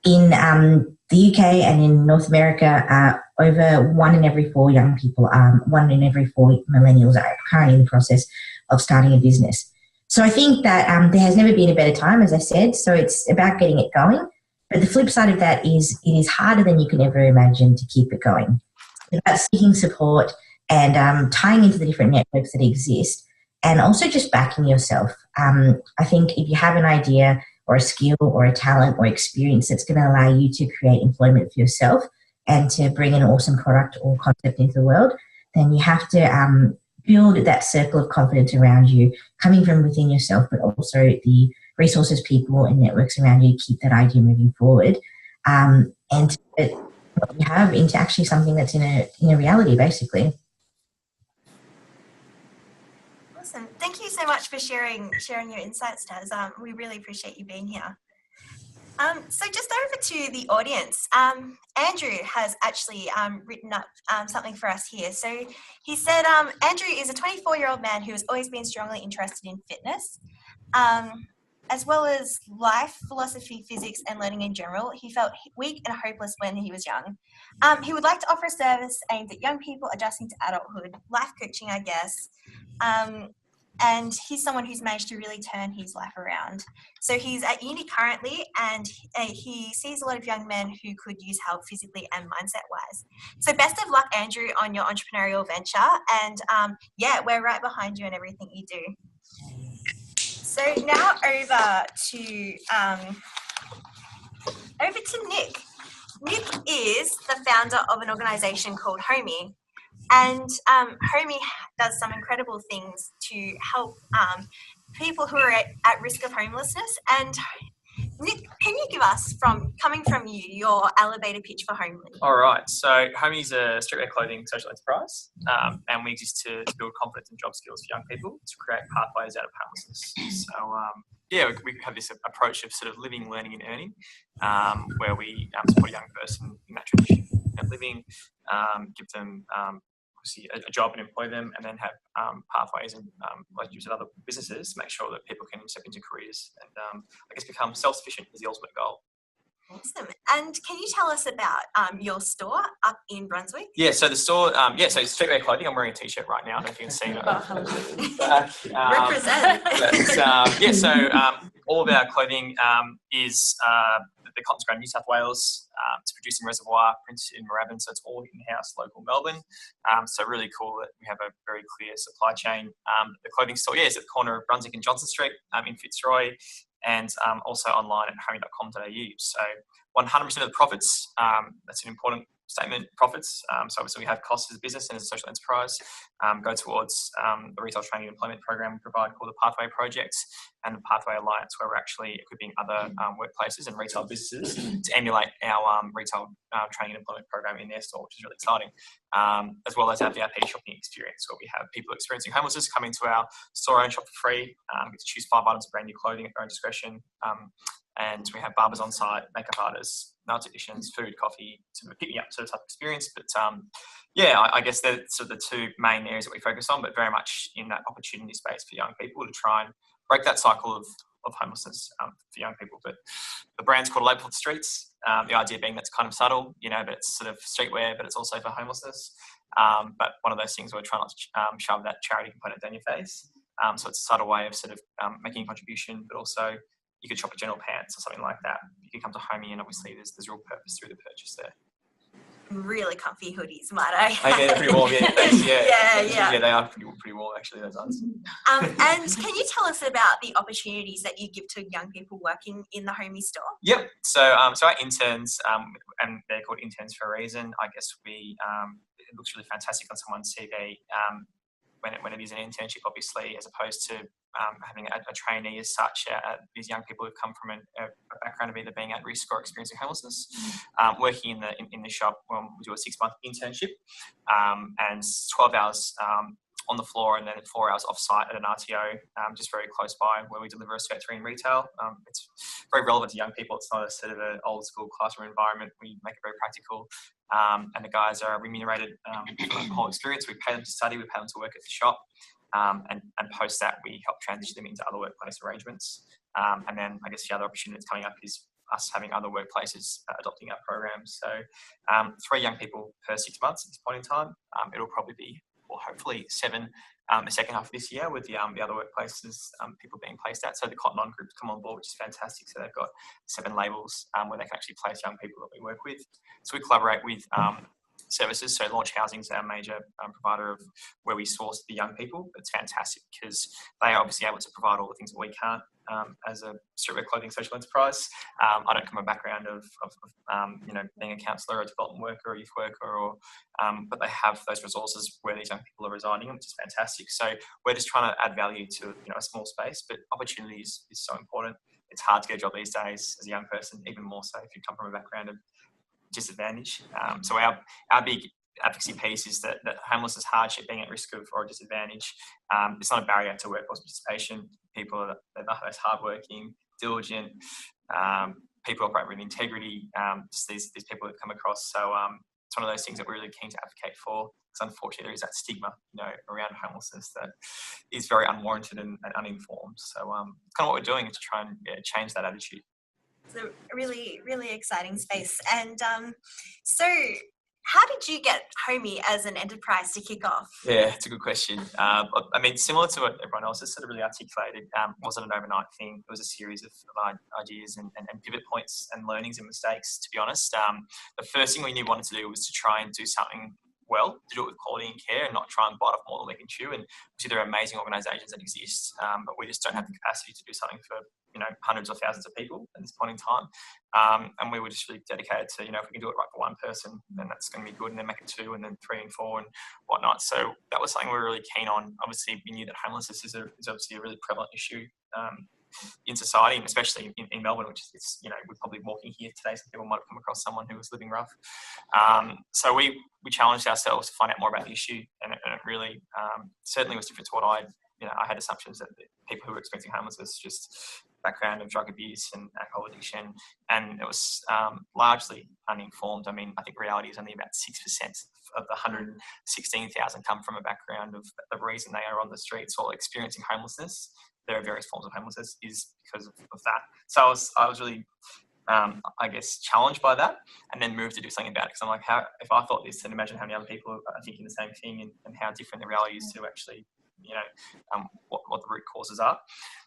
in the UK and in North America, over 1 in every 4 young people, 1 in every 4 millennials are currently in the process of starting a business. So I think that there has never been a better time, as I said, so it's about getting it going. But the flip side of that is it is harder than you can ever imagine to keep it going. It's about seeking support and tying into the different networks that exist and also just backing yourself. I think if you have an idea or a skill or a talent or experience that's going to allow you to create employment for yourself and to bring an awesome product or concept into the world, then you have to build that circle of confidence around you, coming from within yourself, but also the resources, people, and networks around you to keep that idea moving forward, and to put what you have into actually something that's in a reality, basically. Awesome. Thank you so much for sharing your insights, Taz. We really appreciate you being here. So just over to the audience, Andrew has actually written up something for us here. So he said, Andrew is a 24-year-old man who has always been strongly interested in fitness, as well as life, philosophy, physics, and learning in general. He felt weak and hopeless when he was young. He would like to offer a service aimed at young people adjusting to adulthood, life coaching, I guess. And he's someone who's managed to really turn his life around. So he's at uni currently, and he sees a lot of young men who could use help physically and mindset-wise. So best of luck, Andrew, on your entrepreneurial venture. And yeah, we're right behind you in everything you do. So now over to Nick. Nick is the founder of an organisation called Homie. And Homie does some incredible things to help people who are at risk of homelessness. And Nick, can you give us, coming from you, your elevator pitch for Homie? All right. So Homie is a streetwear clothing social enterprise, and we exist to build confidence and job skills for young people to create pathways out of homelessness. So yeah, we have this approach of sort of living, learning, and earning, where we support a young person in that transition of living, give them obviously a job and employ them, and then have pathways and relationships with other businesses to make sure that people can step into careers and I guess become self-sufficient is the ultimate goal. Awesome. And can you tell us about your store up in Brunswick? Yeah, so the store, so it's streetwear clothing. I'm wearing a t-shirt right now. I don't know if you can see it. Represent. So all of our clothing is the Cotton's Grown New South Wales. It's produced in Reservoir, printed in Moorabbin, so it's all in-house, local Melbourne. So really cool that we have a very clear supply chain. The clothing store, is at the corner of Brunswick and Johnson Street in Fitzroy, and also online at homey.com.au. So 100% of the profits, that's an important statement, profits. So obviously we have costs as a business and as a social enterprise, go towards the retail training and employment program we provide called the Pathway Project and the Pathway Alliance, where we're actually equipping other workplaces and retail businesses to emulate our retail training and employment program in their store, which is really exciting. As well as our VIP shopping experience, where we have people experiencing homelessness come into our store and shop for free, get to choose 5 items of brand new clothing at their own discretion. And we have barbers on site, makeup artists, nail technicians, food, coffee, sort of pick me up sort of type of experience. But I guess they're sort of the 2 main areas that we focus on, but very much in that opportunity space for young people to try and break that cycle of homelessness for young people. But the brand's called A Label for the Streets. The idea being that's kind of subtle, but it's sort of streetwear, but it's also for homelessness. But one of those things where we're trying not to shove that charity component down your face. So it's a subtle way of sort of making a contribution, but also you could shop at General Pants or something like that. You could come to Homey, and obviously there's real purpose through the purchase there. Really comfy hoodies, might I? Yeah, they're pretty warm, thanks, Yeah, they are pretty warm, actually, those ones. And can you tell us about the opportunities that you give to young people working in the Homey store? Yep. So our interns, and they're called interns for a reason. I guess it looks really fantastic on someone's CV when it is an internship, obviously, as opposed to having a trainee as such. These young people who've come from a background of either being at risk or experiencing homelessness, working in the shop. We do a 6-month internship, and 12 hours on the floor, and then 4 hours off site at an RTO, just very close by where we deliver a Scope 3 in retail. It's very relevant to young people. It's not a sort of an old school classroom environment. We make it very practical. And the guys are remunerated for the whole experience. We pay them to study, we pay them to work at the shop, and post that we help transition them into other workplace arrangements. And then I guess the other opportunity that's coming up is us having other workplaces adopting our programs. So 3 young people per 6 months at this point in time. It'll probably be, or hopefully 7 the second half of this year, with the other workplaces people being placed at. So the Cotton On Group's come on board, which is fantastic. So they've got 7 labels where they can actually place young people that we work with. So we collaborate with services. So Launch Housing is our major provider of where we source the young people. It's fantastic because they are obviously able to provide all the things that we can't as a streetwear clothing social enterprise. I don't come from a background of being a counsellor or a development worker or a youth worker, or but they have those resources where these young people are residing, which is fantastic. So we're just trying to add value to a small space, but opportunity is so important. It's hard to get a job these days as a young person, even more so if you come from a background of disadvantage. So our big advocacy piece is that homelessness, hardship, being at risk of or disadvantage, it's not a barrier to workforce participation. People are the most hardworking, diligent, people operate with integrity, just these people that come across. So it's one of those things that we're really keen to advocate for, because unfortunately there is that stigma around homelessness that is very unwarranted and uninformed. So it's kind of what we're doing is to try and change that attitude. It's a really, really exciting space. And so how did you get Homey as an enterprise to kick off? Yeah, it's a good question. I mean, similar to what everyone else has sort of really articulated, wasn't an overnight thing. It was a series of ideas and pivot points and learnings and mistakes, to be honest. The first thing we knew we wanted to do was to try and do something well, to do it with quality and care, and not try and bite off more than we can chew. And obviously there are amazing organisations that exist, but we just don't have the capacity to do something for hundreds or thousands of people at this point in time. And we were just really dedicated to, if we can do it right for one person, then that's going to be good, and then make it 2 and then 3 and 4 and whatnot. So that was something we were really keen on. Obviously, we knew that homelessness is obviously a really prevalent issue in society, and especially in Melbourne, which is, we're probably walking here today, some people might have come across someone who was living rough. So we challenged ourselves to find out more about the issue, and it really certainly was different to what I had assumptions that the people who were experiencing homelessness, just background of drug abuse and alcohol addiction, and it was largely uninformed. I mean, I think reality is only about 6% the 116,000 come from a background of the reason they are on the streets or experiencing homelessness. There are various forms of homelessness is because of that. So I was really, I guess, challenged by that, and then moved to do something about it. Because I'm like, if I thought this, then imagine how many other people are thinking the same thing, and how different the reality is to actually, what the root causes are.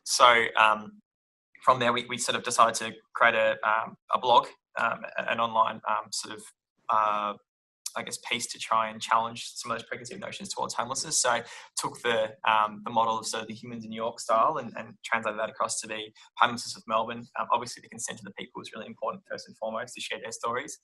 So from there, we sort of decided to create a blog, an online I guess, piece to try and challenge some of those preconceived notions towards homelessness. So took the model of sort of the Humans in New York style and translated that across to the homelessness of Melbourne. Obviously, the consent of the people is really important first and foremost to share their stories,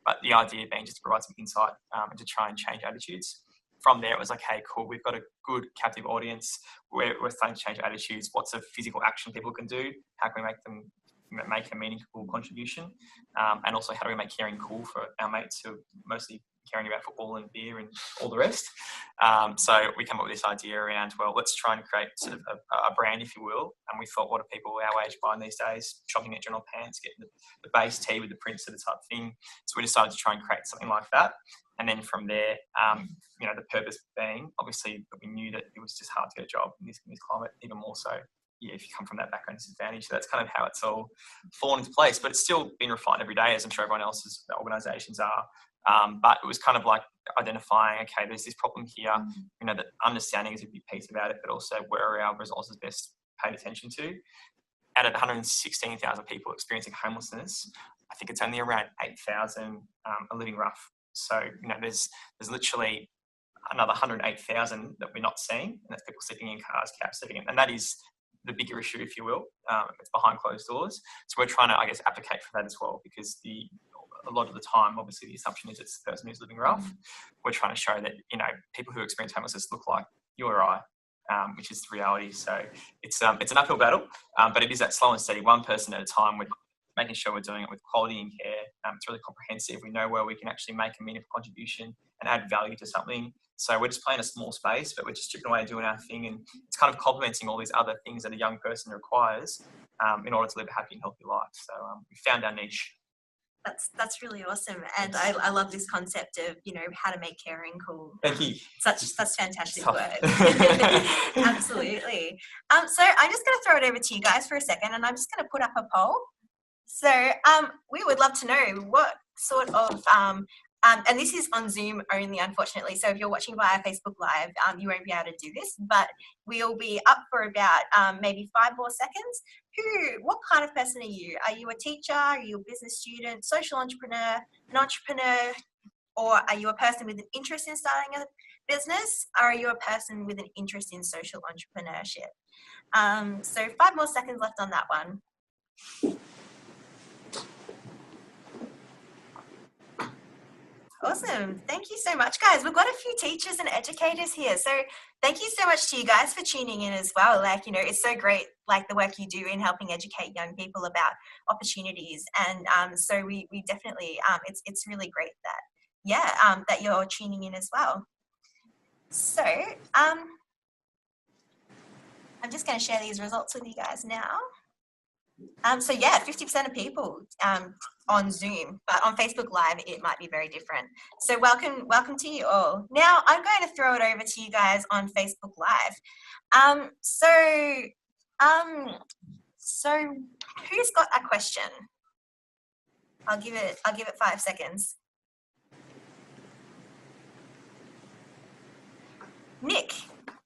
but the idea being just to provide some insight and to try and change attitudes. From there, it was like, hey, cool, we've got a good captive audience. We're starting to change attitudes. What's a physical action people can do? How can we make a meaningful contribution? And also, how do we make caring cool for our mates who are mostly caring about football and beer and all the rest? So we come up with this idea around, well, let's try and create sort of a brand, if you will. And we thought, what are people our age buying these days? Shopping at General Pants, getting the base tee with the prints of the type thing. So we decided to try and create something like that. And then from there, the purpose being, obviously, that we knew that it was just hard to get a job in this climate, even more so, if you come from that background disadvantage. So that's kind of how it's all fallen into place. But it's still been refined every day, as I'm sure everyone else's organisations are. But it was kind of like identifying, okay, there's this problem here, that understanding is a big piece about it, but also where are our resources best paid attention to. Out of 116,000 people experiencing homelessness, I think it's only around 8,000 are living rough. So, there's literally another 108,000 that we're not seeing, and that's people sleeping in cars, cabs, sleeping in, and that is the bigger issue, if you will. It's behind closed doors. So we're trying to, I guess, advocate for that as well, because a lot of the time, obviously, the assumption is it's the person who's living rough. We're trying to show that, people who experience homelessness look like you or I, which is the reality. So it's an uphill battle, but it is that slow and steady, one person at a time, with making sure we're doing it with quality and care. It's really comprehensive. We know where we can actually make a meaningful contribution and add value to something. So we're just playing a small space, but we're just chipping away doing our thing, and it's kind of complementing all these other things that a young person requires in order to live a happy and healthy life. So we found our niche. That's really awesome, and I love this concept of how to make caring cool. Thank you. That's fantastic work. Absolutely. So I'm just going to throw it over to you guys for a second, and I'm just going to put up a poll. So we would love to know what sort of and this is on Zoom only, unfortunately. So if you're watching via Facebook Live, you won't be able to do this, but we'll be up for about maybe 5 more seconds. What kind of person are you? Are you a teacher? Are you a business student, social entrepreneur, an entrepreneur, or are you a person with an interest in starting a business? Or are you a person with an interest in social entrepreneurship? So 5 more seconds left on that one. Awesome. Thank you so much, guys. We've got a few teachers and educators here. So thank you so much to you guys for tuning in as well. It's so great, the work you do in helping educate young people about opportunities. And so we definitely, it's really great that, that you're tuning in as well. So I'm just going to share these results with you guys now. So 50% of people on Zoom, but on Facebook Live it might be very different. So welcome to you all. Now I'm going to throw it over to you guys on Facebook Live. So who's got a question? I'll give it 5 seconds. Nick.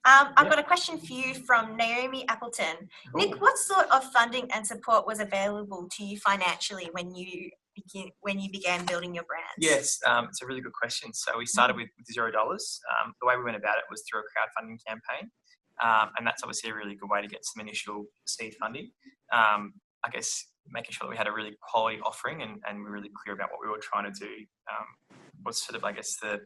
I've got a question for you from Naomi Appleton. Nick, what sort of funding and support was available to you financially when you began building your brand? Yes, it's a really good question. So we started with $0. The way we went about it was through a crowdfunding campaign, and that's obviously a really good way to get some initial seed funding. I guess making sure that we had a really quality offering and we're really clear about what we were trying to do was sort of, I guess, the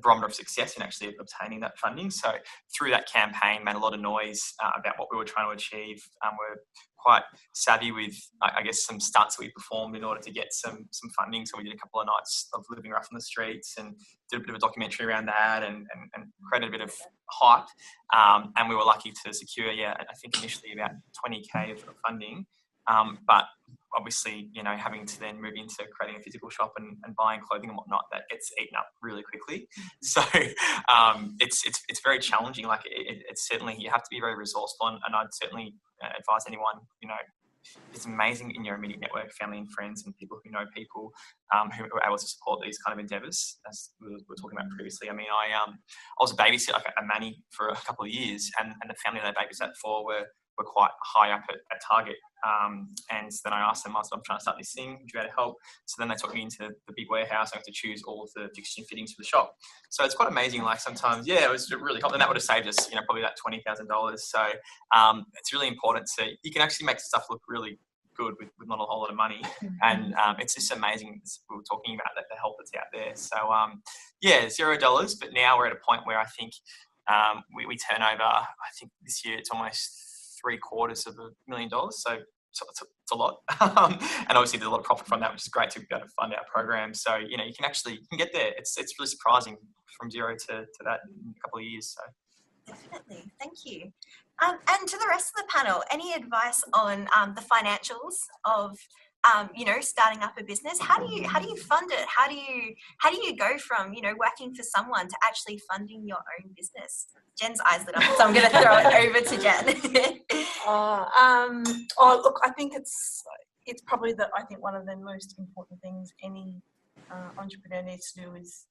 barometer of success in actually obtaining that funding. So through that campaign, made a lot of noise about what we were trying to achieve. We're quite savvy with, I guess, some stunts that we performed in order to get some funding. So we did a couple of nights of living rough on the streets and did a bit of a documentary around that and created a bit of hype. And we were lucky to secure, I think initially about 20K of funding. But obviously, you know, having to then move into creating a physical shop and buying clothing and whatnot, that gets eaten up really quickly. So it's very challenging. Like it's certainly, you have to be very resourceful, and I'd certainly advise anyone, you know, it's amazing in your immediate network, family and friends, and people who know people who are able to support these kind of endeavours, as we were talking about previously. I mean, I was a babysitter, like a nanny, for a couple of years, and the family that I babysat for were quite high up at Target. And then I asked them, I'm trying to start this thing, would you be able to help? So then they took me into the big warehouse. I had to choose all of the fixtures and fittings for the shop. So it's quite amazing. Like sometimes, yeah, it was really helpful. And that would have saved us, you know, probably about $20,000. So it's really important to, you can actually make stuff look really good with not a whole lot of money. And it's just amazing. We were talking about that, the help that's out there. So yeah, $0. But now we're at a point where I think we turn over, I think this year it's almost $750,000. So it's a lot. And obviously there's a lot of profit from that, which is great to be able to fund our program. So, you know, you can get there. It's really surprising from zero to that in a couple of years. So definitely, thank you. And to the rest of the panel, any advice on the financials of you know, starting up a business? How do you fund it? How do you go from, you know, working for someone to actually funding your own business? Jen's eyes lit up, so I'm going to throw it over to Jen. Oh, look, I think it's probably one of the most important things any entrepreneur needs to do is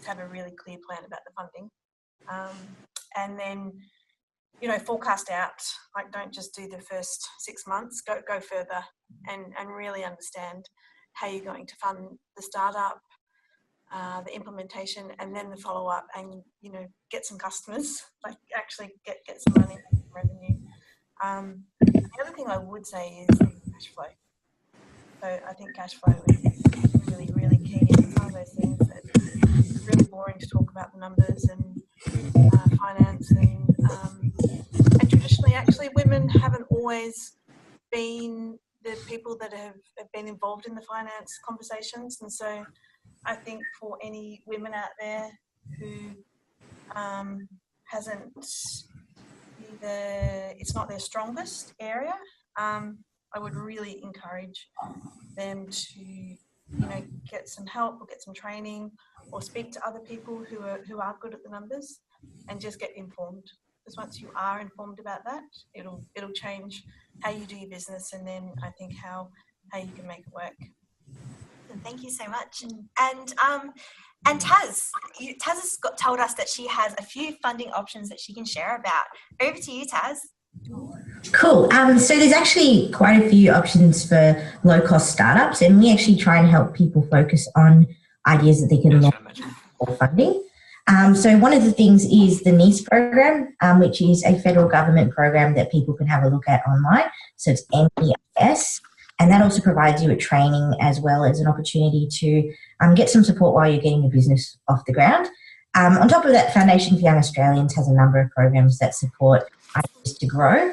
have a really clear plan about the funding, and then, you know, forecast out. Like, don't just do the first 6 months. Go further and really understand how you're going to fund the startup, the implementation, and then the follow up, and, you know, get some customers. Like, actually get some money, some revenue. The other thing I would say is cash flow. So I think cash flow is really, really key. It's one of those things that it's really boring to talk about the numbers and finance, and traditionally, actually, women haven't always been the people that have been involved in the finance conversations. And so I think for any women out there who it's not their strongest area, I would really encourage them to, you know, get some help or get some training or speak to other people who are good at the numbers, and just get informed. Because once you are informed about that, it'll change how you do your business, and then I think how you can make it work. And thank you so much. And Taz has told us that she has a few funding options that she can share about. Over to you, Taz. Cool. So there's actually quite a few options for low-cost startups, and we actually try and help people focus on ideas that they can launch for funding. So one of the things is the NEIS program, which is a federal government program that people can have a look at online. So it's NEIS, and that also provides you with training as well as an opportunity to get some support while you're getting your business off the ground. On top of that, Foundation for Young Australians has a number of programs that support ideas to grow.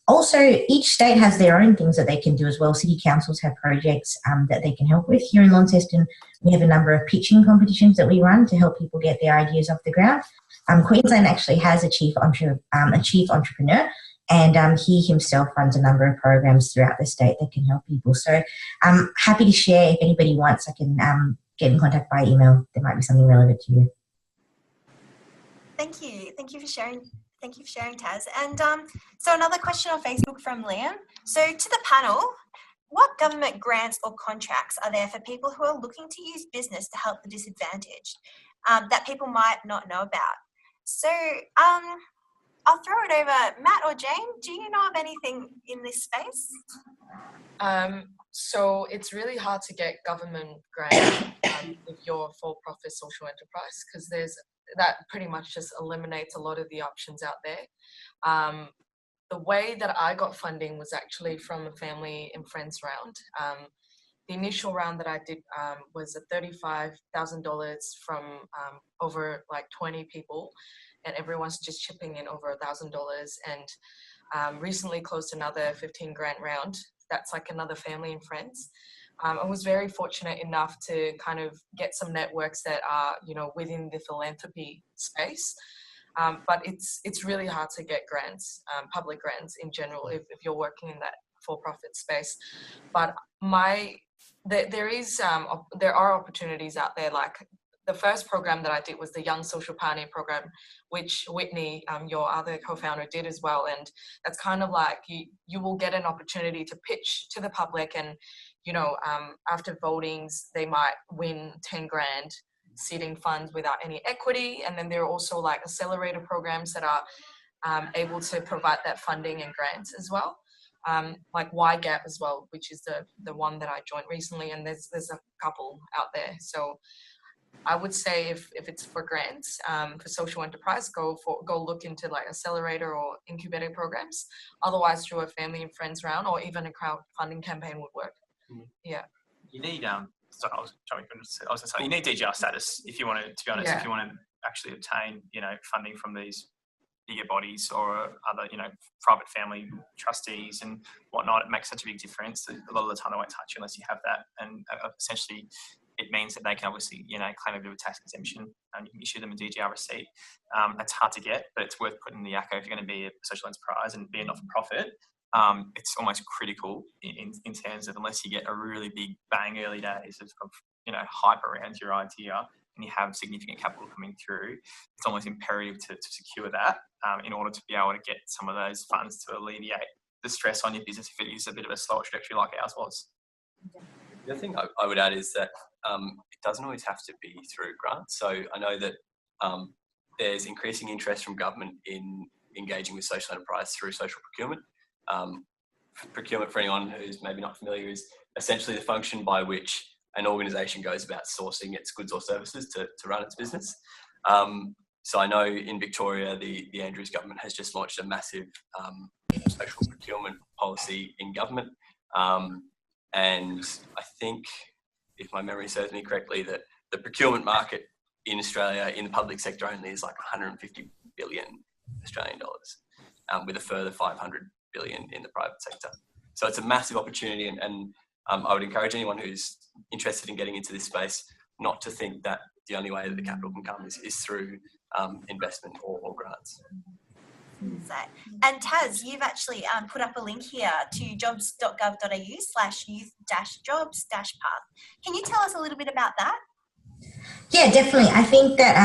Also, each state has their own things that they can do as well. City councils have projects that they can help with. Here in Launceston, we have a number of pitching competitions that we run to help people get their ideas off the ground. Queensland actually has a chief entrepreneur, and he himself runs a number of programs throughout the state that can help people. So I'm happy to share. If anybody wants, I can get in contact by email. There might be something relevant to you. Thank you. Thank you for sharing. Thank you for sharing, Taz. And so another question on Facebook from Liam. So to the panel, what government grants or contracts are there for people who are looking to use business to help the disadvantaged that people might not know about? So I'll throw it over. Matt or Jane, do you know of anything in this space? So it's really hard to get government grants if you're a for-profit social enterprise, because that pretty much just eliminates a lot of the options out there. The way that I got funding was actually from a family and friends round. The initial round that I did was $35,000 from over like 20 people, and everyone's just chipping in over $1,000. And recently closed another 15 grant round. That's like another family and friends. I was very fortunate enough to kind of get some networks that are, you know, within the philanthropy space. But it's really hard to get grants, public grants in general, if you're working in that for-profit space. But there are opportunities out there. Like the first program that I did was the Young Social Pioneer program, which Whitney, your other co-founder, did as well. And that's kind of like you will get an opportunity to pitch to the public, and after votings, they might win 10 grand seeding funds without any equity. And then there are also like accelerator programs that are able to provide that funding and grants as well. Like YGAP as well, which is the one that I joined recently, and there's a couple out there. So I would say if it's for grants for social enterprise, go look into like accelerator or incubator programs. Otherwise, through a family and friends round or even a crowdfunding campaign would work. Yeah. You need you need DGR status if you want to be honest. Yeah. If you want to actually obtain funding from these bigger bodies or other private family trustees and whatnot, it makes such a big difference. A lot of the time they won't touch you unless you have that, and essentially it means that they can obviously claim a bit of a tax exemption, and you can issue them a DGR receipt. That's hard to get, but it's worth putting in the yakko if you're going to be a social enterprise and be a not-for-profit. It's almost critical in terms of, unless you get a really big bang early days of hype around your idea and you have significant capital coming through, it's almost imperative to secure that in order to be able to get some of those funds to alleviate the stress on your business if it is a bit of a slower trajectory like ours was. The other thing I would add is that it doesn't always have to be through grants. So I know that there's increasing interest from government in engaging with social enterprise through social procurement. Procurement, for anyone who's maybe not familiar, is essentially the function by which an organisation goes about sourcing its goods or services to run its business. So I know in Victoria, the Andrews government has just launched a massive social procurement policy in government. And I think, if my memory serves me correctly, that the procurement market in Australia in the public sector only is like 150 billion Australian dollars, with a further 500 billion in the private sector. So it's a massive opportunity, and I would encourage anyone who's interested in getting into this space not to think that the only way that the capital can come is through investment or grants. And Taz, you've actually put up a link here to jobs.gov.au/youth-jobs-path. Can you tell us a little bit about that? Yeah, definitely. I think that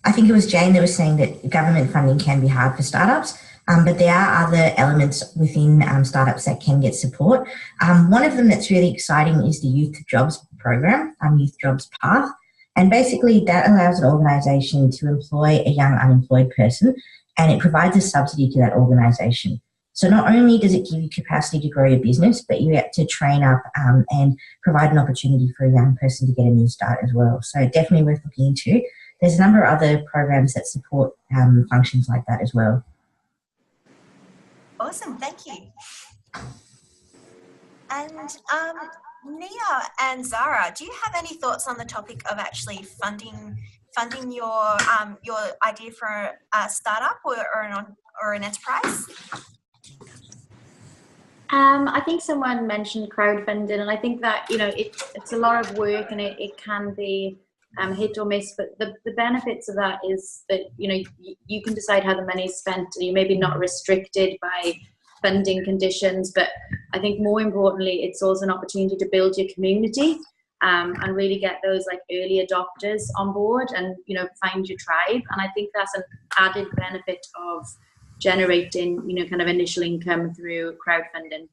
I think it was Jane that was saying that government funding can be hard for startups, but there are other elements within startups that can get support. One of them that's really exciting is the Youth Jobs program, Youth Jobs Path, and basically that allows an organisation to employ a young unemployed person, and it provides a subsidy to that organisation. So not only does it give you capacity to grow your business, but you get to train up and provide an opportunity for a young person to get a new start as well. So definitely worth looking into. There's a number of other programs that support functions like that as well. Awesome, thank you. And Nia and Zara, do you have any thoughts on the topic of actually funding your idea for a startup or an enterprise? I think someone mentioned crowdfunding, and I think that it's a lot of work, and it can be hit or miss. But the benefits of that is that you can decide how the money is spent. You're maybe not restricted by funding conditions, but I think more importantly, it's also an opportunity to build your community and really get those like early adopters on board, and find your tribe. And I think that's an added benefit of generating kind of initial income through crowdfunding.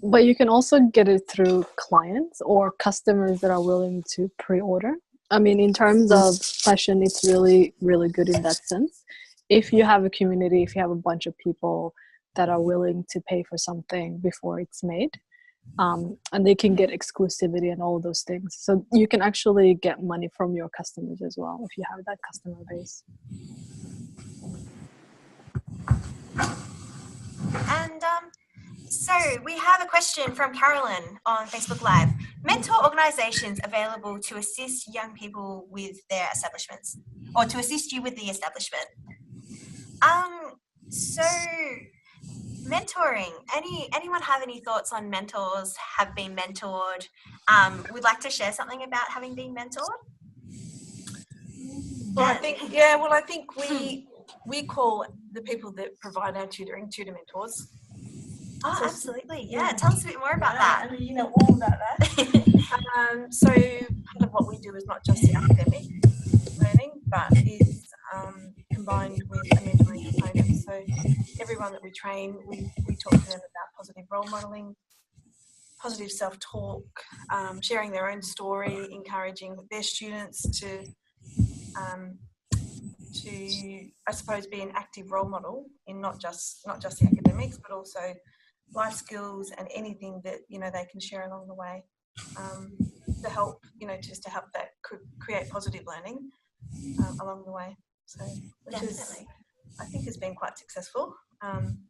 But you can also get it through clients or customers that are willing to pre-order. I mean, in terms of fashion, it's really, really good in that sense. If you have a community, if you have a bunch of people that are willing to pay for something before it's made, and they can get exclusivity and all those things. So you can actually get money from your customers as well if you have that customer base. And so we have a question from Carolyn on Facebook Live. Mentor organisations available to assist young people with their establishments, or to assist you with the establishment. So mentoring. Anyone have any thoughts on mentors? Have been mentored? Would like to share something about having been mentored? Well, I think we call the people that provide our tutor mentors. Oh, absolutely. Yeah, tell us a bit more about that. You know all about that. So part of what we do is not just the academic learning, but is combined with a mentoring component. So everyone that we train, we talk to them about positive role modelling, positive self-talk, sharing their own story, encouraging their students to I suppose be an active role model in not just the academics, but also life skills and anything that they can share along the way to help just to help that create positive learning along the way. So which is, I think, has been quite successful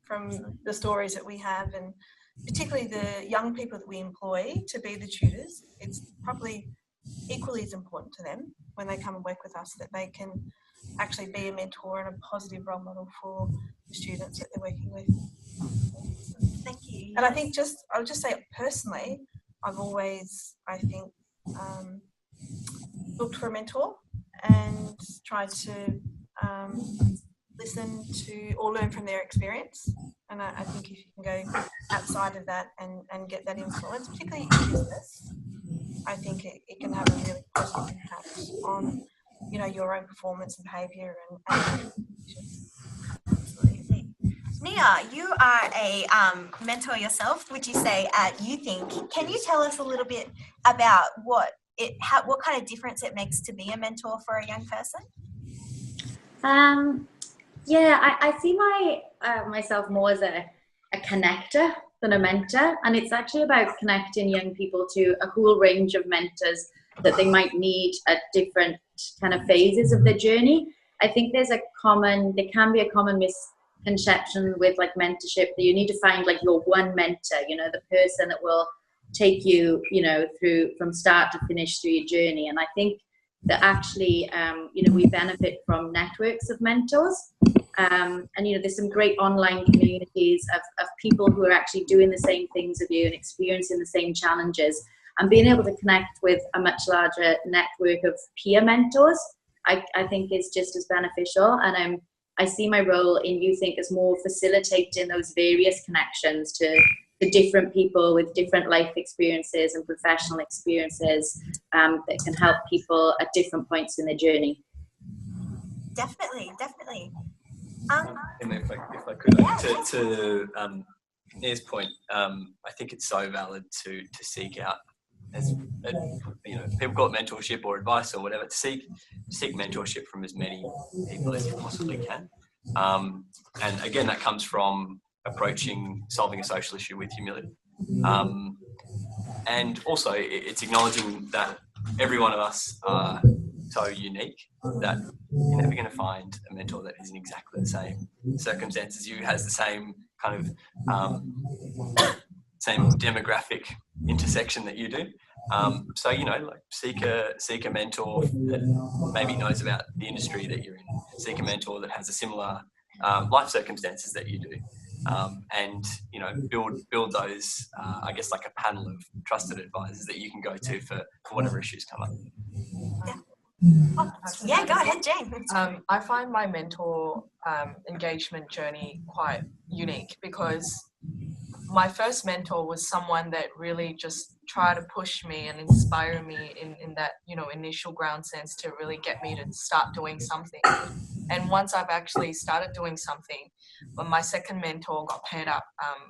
from the stories that we have, and particularly the young people that we employ to be the tutors. It's probably equally as important to them when they come and work with us that they can actually be a mentor and a positive role model for the students that they're working with. Thank you. And I think I'll just say personally, I've always, I think, looked for a mentor and tried to listen to or learn from their experience. And I think if you can go outside of that and get that influence, particularly in business, I think it can have a really positive impact on your own performance and behaviour and absolutely. Nia, you are a mentor yourself, would you say, at YouThink. Can you tell us a little bit about what kind of difference it makes to be a mentor for a young person? I see myself more as a connector than a mentor, and it's actually about connecting young people to a whole range of mentors that they might need at different kind of phases of their journey. I think there can be a common misconception with like mentorship that you need to find like your one mentor, the person that will take you, through from start to finish through your journey. And I think that actually, we benefit from networks of mentors. And there's some great online communities of people who are actually doing the same things as you and experiencing the same challenges, and being able to connect with a much larger network of peer mentors, I think is just as beneficial. And I see my role in YouThink as more facilitating those various connections to different people with different life experiences and professional experiences that can help people at different points in their journey. Definitely. And if I could, to Nia's point, I think it's so valid to seek out, as people call it mentorship or advice or whatever, to seek mentorship from as many people as you possibly can. And again, that comes from solving a social issue with humility. And also it's acknowledging that every one of us are so unique that you're never going to find a mentor that is in exactly the same circumstances you, has the same kind of same demographic intersection that you do. So seek a mentor that maybe knows about the industry that you're in. Seek a mentor that has a similar life circumstances that you do, and build those I guess like a panel of trusted advisors that you can go to for whatever issues come up. Yeah, go ahead, Jane. I find my mentor engagement journey quite unique, because my first mentor was someone that really just tried to push me and inspire me in that initial ground sense to really get me to start doing something. And once I've actually started doing something, my second mentor got paired up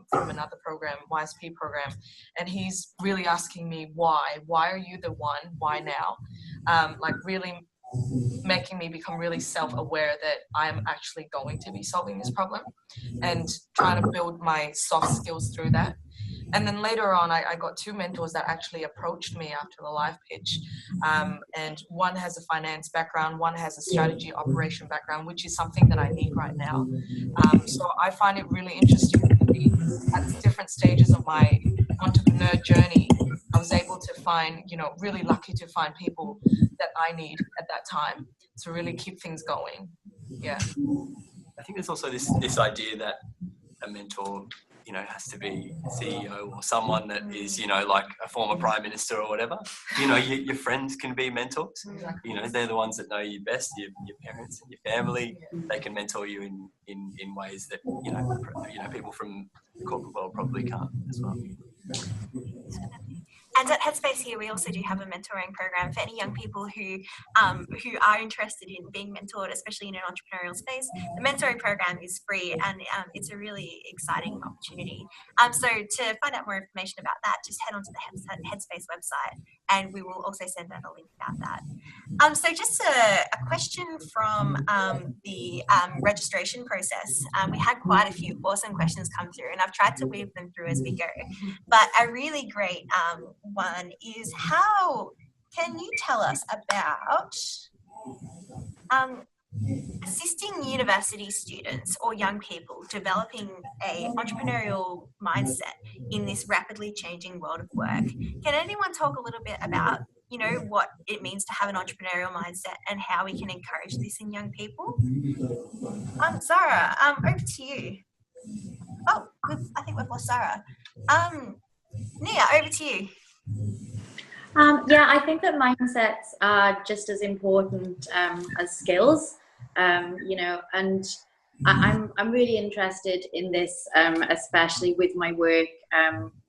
from another program, YSP program, and he's really asking me why are you the one, why now, like really making me become really self-aware that I'm actually going to be solving this problem and trying to build my soft skills through that. And then later on, I got two mentors that actually approached me after the live pitch. And one has a finance background, one has a strategy operation background, which is something that I need right now. So I find it really interesting to be at different stages of my entrepreneur journey. I was able to find, really lucky to find people that I need at that time to really keep things going. Yeah. I think there's also this idea that a mentor you know, has to be CEO or someone that is, you know, like a former prime minister or whatever. You know, your friends can be mentors. You know, they're the ones that know you best. Your parents and your family, they can mentor you in ways that you know people from the corporate world probably can't as well. And at Headspace here, we also do have a mentoring program for any young people who are interested in being mentored, especially in an entrepreneurial space. The mentoring program is free, and it's a really exciting opportunity. So to find out more information about that, just head onto the Headspace website, and we will also send out a link about that. So just a question from the registration process. We had quite a few awesome questions come through, and I've tried to weave them through as we go. But a really great one is, how can you tell us about assisting university students or young people developing a entrepreneurial mindset in this rapidly changing world of work? Can anyone talk a little bit about, you know, what it means to have an entrepreneurial mindset and how we can encourage this in young people? Zara, over to you. Oh, I think we've lost Zara. Nia, over to you. Yeah, I think that mindsets are just as important as skills, you know, and I'm really interested in this, especially with my work,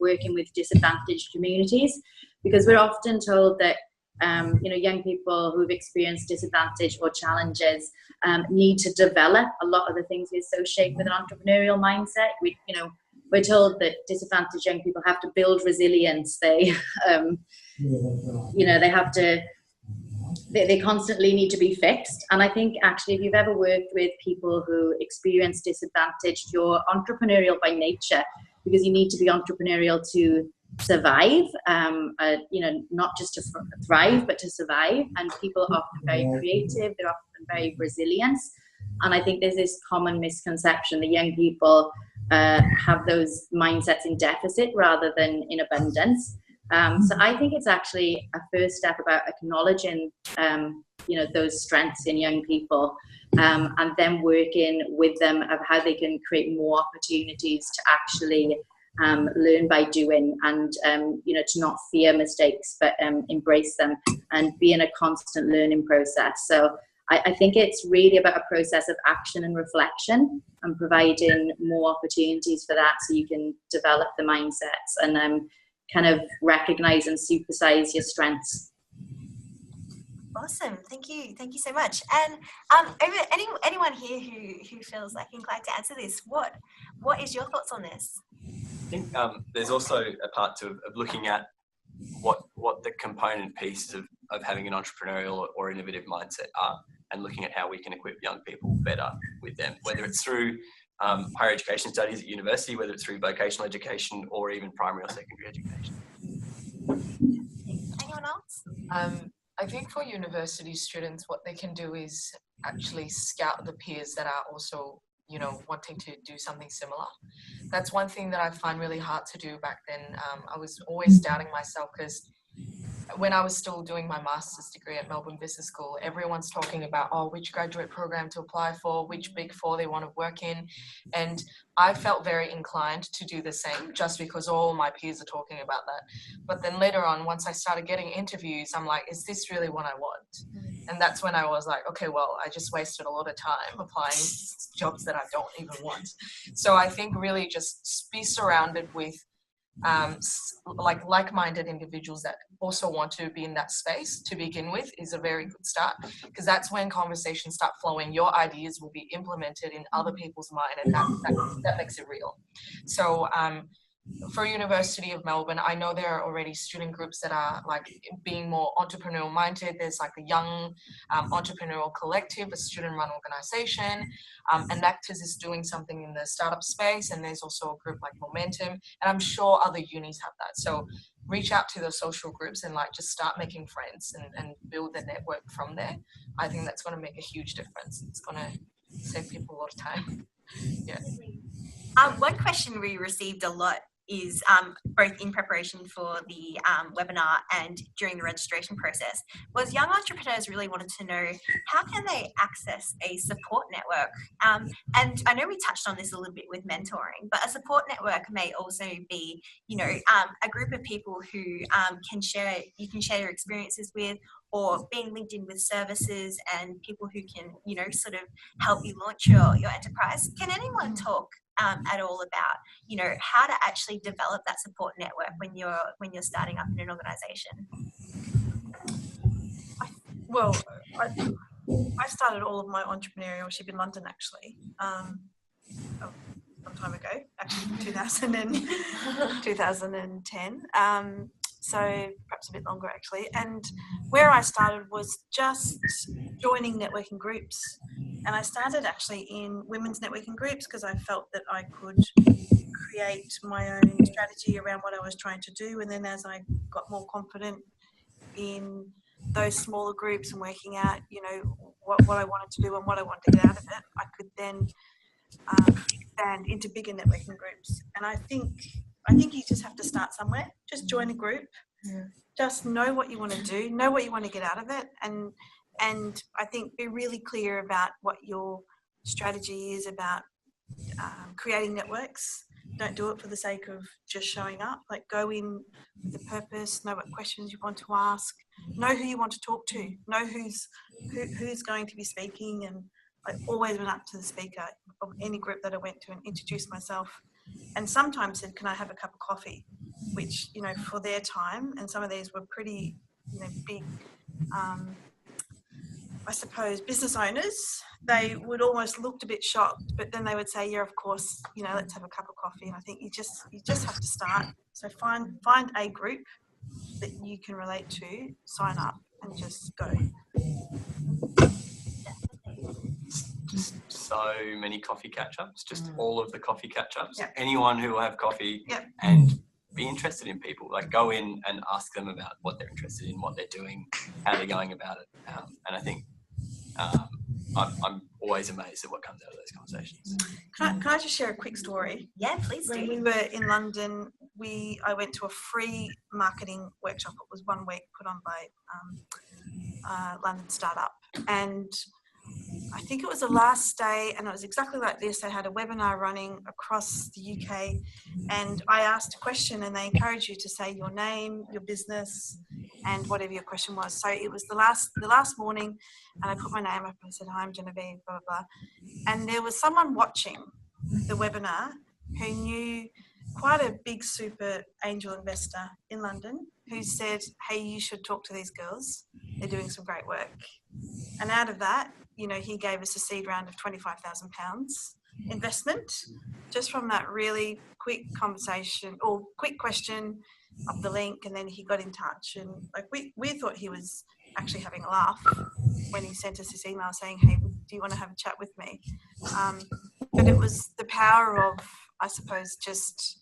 working with disadvantaged communities, because we're often told that, you know, young people who've experienced disadvantage or challenges need to develop a lot of the things we associate with an entrepreneurial mindset. We're told that disadvantaged young people have to build resilience. They, you know, they constantly need to be fixed. And I think actually, if you've ever worked with people who experience disadvantage, you're entrepreneurial by nature, because you need to be entrepreneurial to survive, you know, not just to thrive, but to survive. And people are often very creative, they're often very resilient. And I think there's this common misconception that young people have those mindsets in deficit rather than in abundance. So I think it's actually a first step about acknowledging, you know, those strengths in young people, and then working with them of how they can create more opportunities to actually learn by doing, and you know, to not fear mistakes but embrace them and be in a constant learning process. So I think it's really about a process of action and reflection, and providing more opportunities for that, so you can develop the mindsets and kind of recognize and supersize your strengths. Awesome, thank you so much. And anyone here who feels like inclined to answer this, what is your thoughts on this? I think there's also a part of looking at what the component pieces of having an entrepreneurial or innovative mindset are, and looking at how we can equip young people better with them, whether it's through higher education studies at university, whether it's through vocational education, or even primary or secondary education. Anyone else? I think for university students, what they can do is actually scout the peers that are also, you know, wanting to do something similar. That's one thing that I find really hard to do back then. I was always doubting myself, because when I was still doing my master's degree at Melbourne Business School, everyone's talking about, oh, which graduate program to apply for, which Big Four they want to work in. And I felt very inclined to do the same, just because all my peers are talking about that. But then later on, once I started getting interviews, I'm like, is this really what I want? And that's when I was like, okay, well, I just wasted a lot of time applying jobs that I don't even want. So I think really just be surrounded with like-minded individuals that also want to be in that space to begin with is a very good start, because that's when conversations start flowing. Your ideas will be implemented in other people's mind, and that makes it real. So for University of Melbourne, I know there are already student groups that are like being more entrepreneurial minded. There's like the Young Entrepreneurial Collective, a student-run organization. Enactors is doing something in the startup space, and there's also a group like Momentum, and I'm sure other unis have that. So reach out to the social groups and like just start making friends and build the network from there. I think that's going to make a huge difference. It's going to save people a lot of time. Yeah. One question we received a lot is both in preparation for the webinar and during the registration process, was young entrepreneurs really wanted to know how can they access a support network. And I know we touched on this a little bit with mentoring, but a support network may also be, you know, a group of people who you can share your experiences with, or being linked in with services and people who can, you know, sort of help you launch your enterprise. Can anyone talk at all about, you know, how to actually develop that support network when you're starting up in an organisation? I started all of my entrepreneurship in London, actually. Some time ago, actually 2010. So perhaps a bit longer, actually. And where I started was just joining networking groups. And I started actually in women's networking groups because I felt that I could create my own strategy around what I was trying to do. And then as I got more confident in those smaller groups and working out, you know, what I wanted to do and what I wanted to get out of it, I could then expand into bigger networking groups. And I think you just have to start somewhere. Just join a group. Yeah. Just know what you want to do, know what you want to get out of it, and I think be really clear about what your strategy is about creating networks. Don't do it for the sake of just showing up. Like, go in with a purpose, know what questions you want to ask, know who you want to talk to, know who's going to be speaking. And I always went up to the speaker of any group that I went to and introduced myself, and sometimes said, can I have a cup of coffee? Which, you know, for their time, and some of these were pretty, you know, big, I suppose, business owners, they would almost looked a bit shocked, but then they would say, yeah, of course, you know, let's have a cup of coffee. And I think you just have to start. So find a group that you can relate to, sign up, and just go. Just so many coffee catch-ups, just all of the coffee catch-ups. Yep. Anyone who will have coffee. Yep. And be interested in people. Like, go in and ask them about what they're interested in, what they're doing, how they're going about it. And I think I'm always amazed at what comes out of those conversations. Can I just share a quick story? Yeah, please do. When we were in London, I went to a free marketing workshop. It was 1 week put on by London Startup. And I think it was the last day, and it was exactly like this. They had a webinar running across the UK, and I asked a question, and they encourage you to say your name, your business, and whatever your question was. So it was the last morning, and I put my name up and I said, hi, I'm Genevieve, blah, blah, blah. And there was someone watching the webinar who knew quite a big super angel investor in London who said, hey, you should talk to these girls. They're doing some great work. And out of that, you know, he gave us a seed round of £25,000 investment just from that really quick conversation or quick question of the link. And then he got in touch, and like we thought he was actually having a laugh when he sent us this email saying, hey, do you want to have a chat with me? But it was the power of, I suppose, just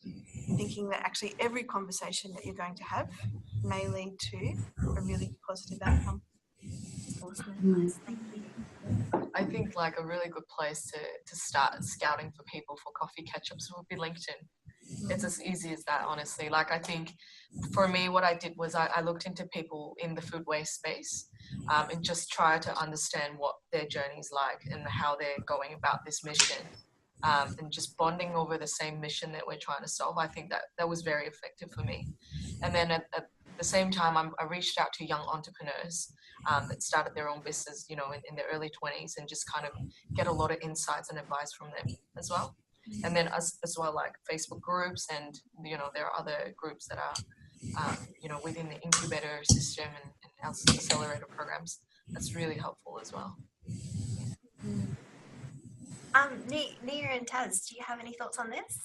thinking that actually every conversation that you're going to have may lead to a really positive outcome. Awesome. Thank you. I think like a really good place to start scouting for people for coffee catch-ups would be LinkedIn. It's as easy as that, honestly. Like, I think for me, what I did was I looked into people in the food waste space and just try to understand what their journey's like and how they're going about this mission, and just bonding over the same mission that we're trying to solve. I think that was very effective for me. And then at the same time, I reached out to young entrepreneurs that started their own business, you know, in their early 20s, and just kind of get a lot of insights and advice from them as well. And then as well, like Facebook groups, and, you know, there are other groups that are, you know, within the incubator system and accelerator programs. That's really helpful as well. Nia and Taz, do you have any thoughts on this?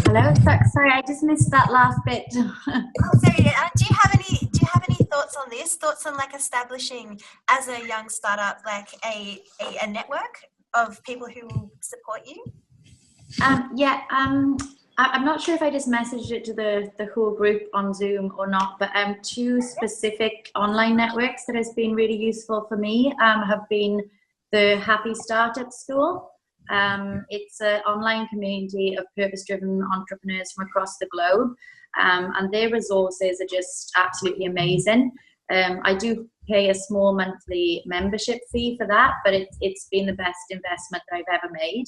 Hello, sorry, I just missed that last bit. Do you have any thoughts on this? Thoughts on like establishing as a young startup like a network of people who will support you? I'm not sure if I just messaged it to the whole group on Zoom or not, but 2 specific online networks that has been really useful for me have been the Happy Startup School. It's an online community of purpose-driven entrepreneurs from across the globe, and their resources are just absolutely amazing. I do pay a small monthly membership fee for that, but it's been the best investment that I've ever made.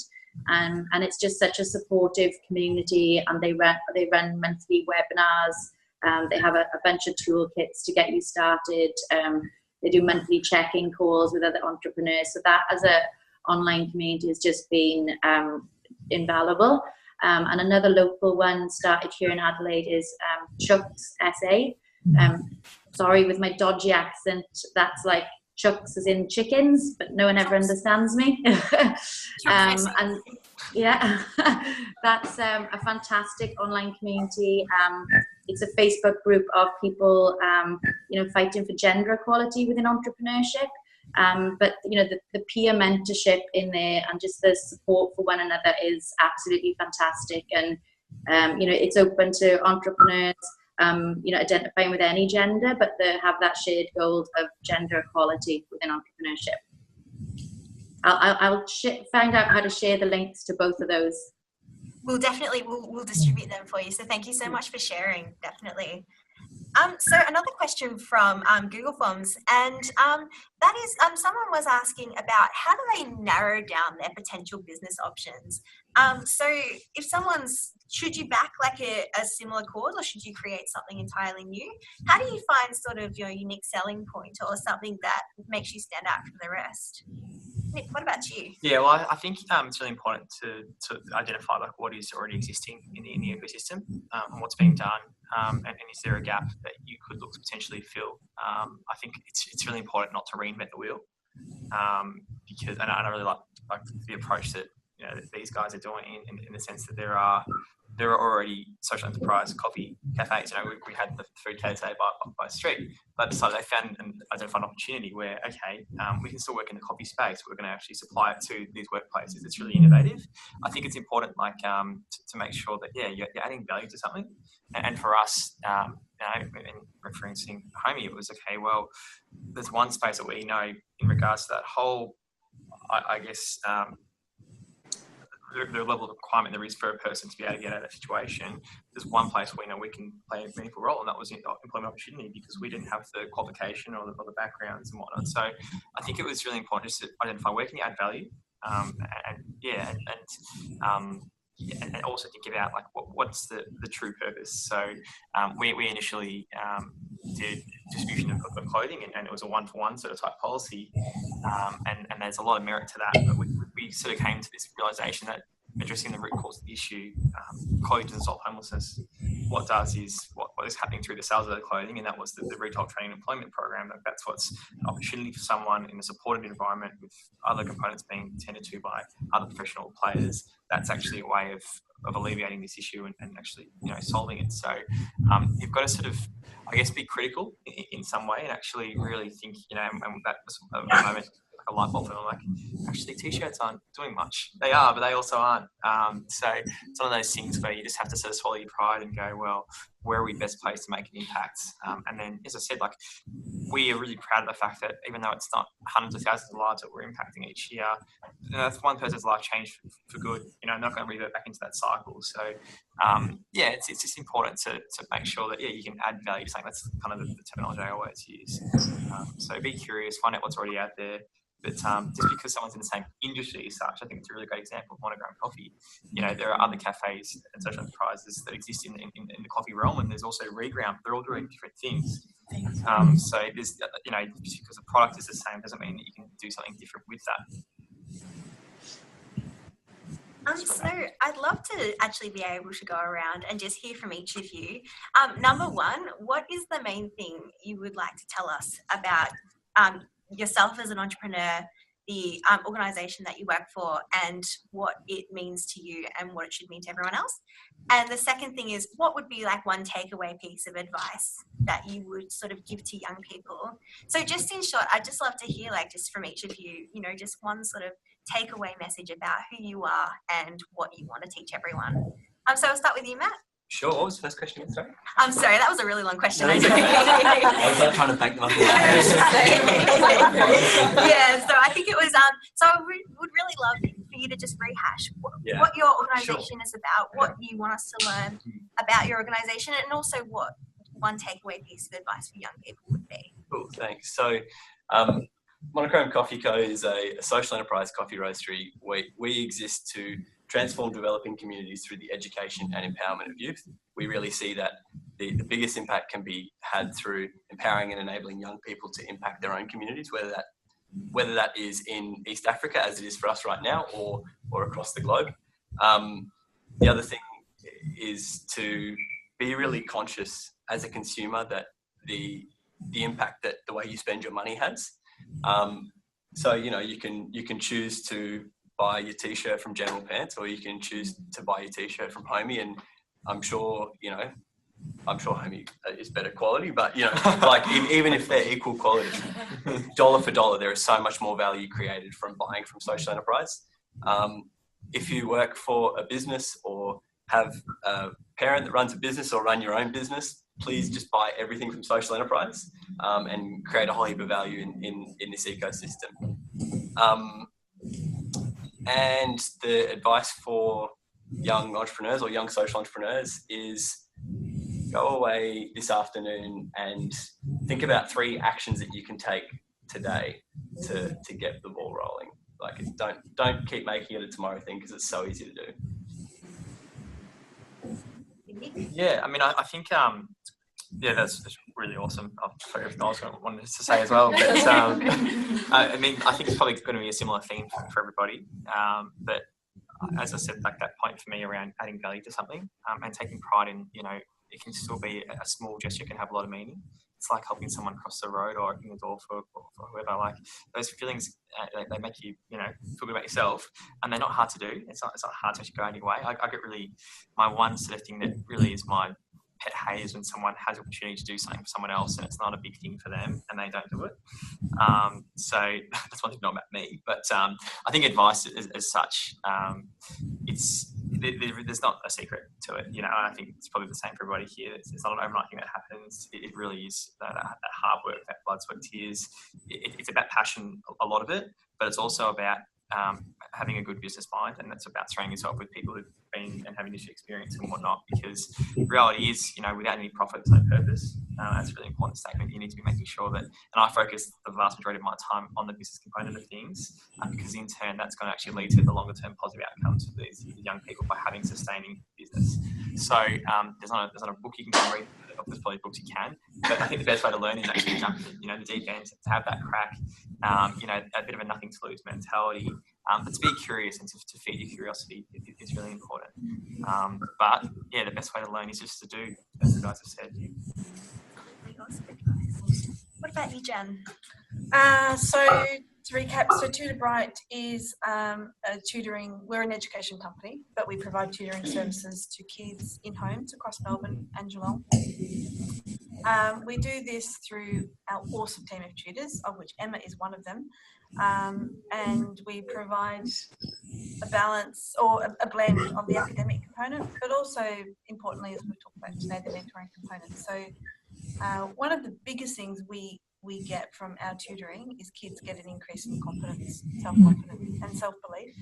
And it's just such a supportive community, and they run monthly webinars. They have a bunch of toolkits to get you started. They do monthly check-in calls with other entrepreneurs. So that as a online community has just been invaluable. And another local one started here in Adelaide is Chuck's SA. Sorry, with my dodgy accent, that's like Chucks as in chickens, but no one ever understands me. And yeah, that's a fantastic online community. It's a Facebook group of people, fighting for gender equality within entrepreneurship. But the peer mentorship in there and just the support for one another is absolutely fantastic. And it's open to entrepreneurs, identifying with any gender, but they have that shared goal of gender equality within entrepreneurship. I'll find out how to share the links to both of those. We'll distribute them for you. So thank you so much for sharing, definitely. So another question from Google Forms, and that is someone was asking about how do they narrow down their potential business options. So if should you back like a similar cause, or should you create something entirely new? How do you find sort of your unique selling point or something that makes you stand out from the rest? Nick, what about you? Yeah, well, I think it's really important to identify like what is already existing in the ecosystem and what's being done, and is there a gap that you could look to potentially fill. I think it's really important not to reinvent the wheel, because and I really like the approach that that these guys are doing in the sense that there are already social enterprise coffee cafes. We had the food cafe by the street, but so they found and identified an opportunity where, okay, we can still work in the coffee space. We're going to actually supply it to these workplaces. It's really innovative. I think it's important, to make sure that you're adding value to something. And for us, in referencing Homey, it was okay. Well, there's one space that we know in regards to that whole, I guess. The level of requirement there is for a person to be able to get out of that situation. There's one place we know we can play a meaningful role, and that was in employment opportunity, because we didn't have the qualification or the backgrounds and whatnot. So I think it was really important just to identify where can you add value, and also think about like what's the true purpose. So we initially did distribution of clothing, and it was a 1-for-1 sort of type policy, and there's a lot of merit to that. But we sort of came to this realization that addressing the root cause of the issue, clothing doesn't solve homelessness. What it does is what is happening through the sales of the clothing, and that was the retail training and employment program. That's what's an opportunity for someone in a supported environment with other components being tended to by other professional players. That's actually a way of alleviating this issue and actually solving it. So you've got to sort of, I guess, be critical in some way and actually really think, and that was a moment, like a light bulb for them, like, actually t-shirts aren't doing much. They are, but they also aren't. So it's one of those things where you just have to sort of swallow your pride and go, well, where are we best placed to make an impact? And then, as I said, like, we are really proud of the fact that even though it's not hundreds of thousands of lives that we're impacting each year, that's one person's life changed for good. I'm not going to revert back into that cycle. So, it's just important to make sure that, you can add value to something. That's kind of the terminology I always use. So be curious, find out what's already out there. But just because someone's in the same industry as such, I think it's a really great example of monogram coffee. There are other cafes and social enterprises that exist in the coffee realm, and there's also Reground. They're all doing different things. So there's, just because the product is the same doesn't mean that you can do something different with that. So I'd love to actually be able to go around and just hear from each of you. Number one, what is the main thing you would like to tell us about yourself as an entrepreneur, the organisation that you work for, and what it means to you and what it should mean to everyone else? And the second thing is, what would be like one takeaway piece of advice that you would sort of give to young people? So just in short, I'd just love to hear, like, just from each of you, just one sort of takeaway message about who you are and what you want to teach everyone. So I'll start with you, Matt. Sure. What was the first question? Sorry. I'm sorry, that was a really long question. I was like trying to bank them up. Yeah, so I think it was, so I would really love for you to just rehash what your organisation is about, what you want us to learn about your organisation, and also what one takeaway piece of advice for young people would be. Cool, thanks. So Monochrome Coffee Co. is a social enterprise coffee roastery. We exist to transform developing communities through the education and empowerment of youth. We really see that the biggest impact can be had through empowering and enabling young people to impact their own communities, whether that is in East Africa, as it is for us right now, or across the globe. The other thing is to be really conscious as a consumer that the impact that the way you spend your money has. So you can choose to buy your t-shirt from General Pants, or you can choose to buy your t-shirt from Homey, and I'm sure Homey is better quality, but like even if they're equal quality, dollar for dollar, there is so much more value created from buying from social enterprise. If you work for a business or have a parent that runs a business or run your own business, please just buy everything from social enterprise and create a whole heap of value in this ecosystem. And the advice for young entrepreneurs or young social entrepreneurs is go away this afternoon and think about 3 actions that you can take today to get the ball rolling. Like, don't keep making it a tomorrow thing, because it's so easy to do. Yeah, I mean, I think that's really awesome. Sorry, everything I was wanted to say as well, but I mean, I think it's probably going to be a similar theme for everybody. But as I said, like that point for me around adding value to something and taking pride in, it can still be a small gesture, can have a lot of meaning. It's like helping someone cross the road or opening the door for whoever. Like those feelings, they make you, feel good about yourself, and they're not hard to do. It's not hard to actually go anyway. I get really, my one sort of thing that really is my pet hate is when someone has the opportunity to do something for someone else and it's not a big thing for them and they don't do it. So that's one thing not about me, but I think advice as such, there's not a secret to it. I think it's probably the same for everybody here. It's not an overnight thing that happens. It really is that hard work, that blood, sweat, tears. It's about passion, a lot of it, but it's also about having a good business mind, and that's about surrounding yourself with people who've been and have industry experience and whatnot, because the reality is, without any profit, there's no purpose. That's a really important statement. You need to be making sure that, and I focus the vast majority of my time on the business component of things, because in turn, that's going to actually lead to the longer term positive outcomes for these young people by having sustaining business. So there's not a book you can read. There's probably books you can, but I think the best way to learn is actually jump in, the deep end, to have that crack, a bit of a nothing to lose mentality, but to be curious and to feed your curiosity is really important. But yeah, the best way to learn is just to do, as the guys have said. What about you, Jen? So to recap, Tutor Bright is we're an education company, but we provide tutoring services to kids in homes across Melbourne and Geelong. We do this through our awesome team of tutors, of which Emma is one of them, and we provide a balance or a blend of the academic component, but also importantly, as we talked about today, the mentoring component. So one of the biggest things we get from our tutoring is kids get an increase in confidence, self-confidence and self-belief,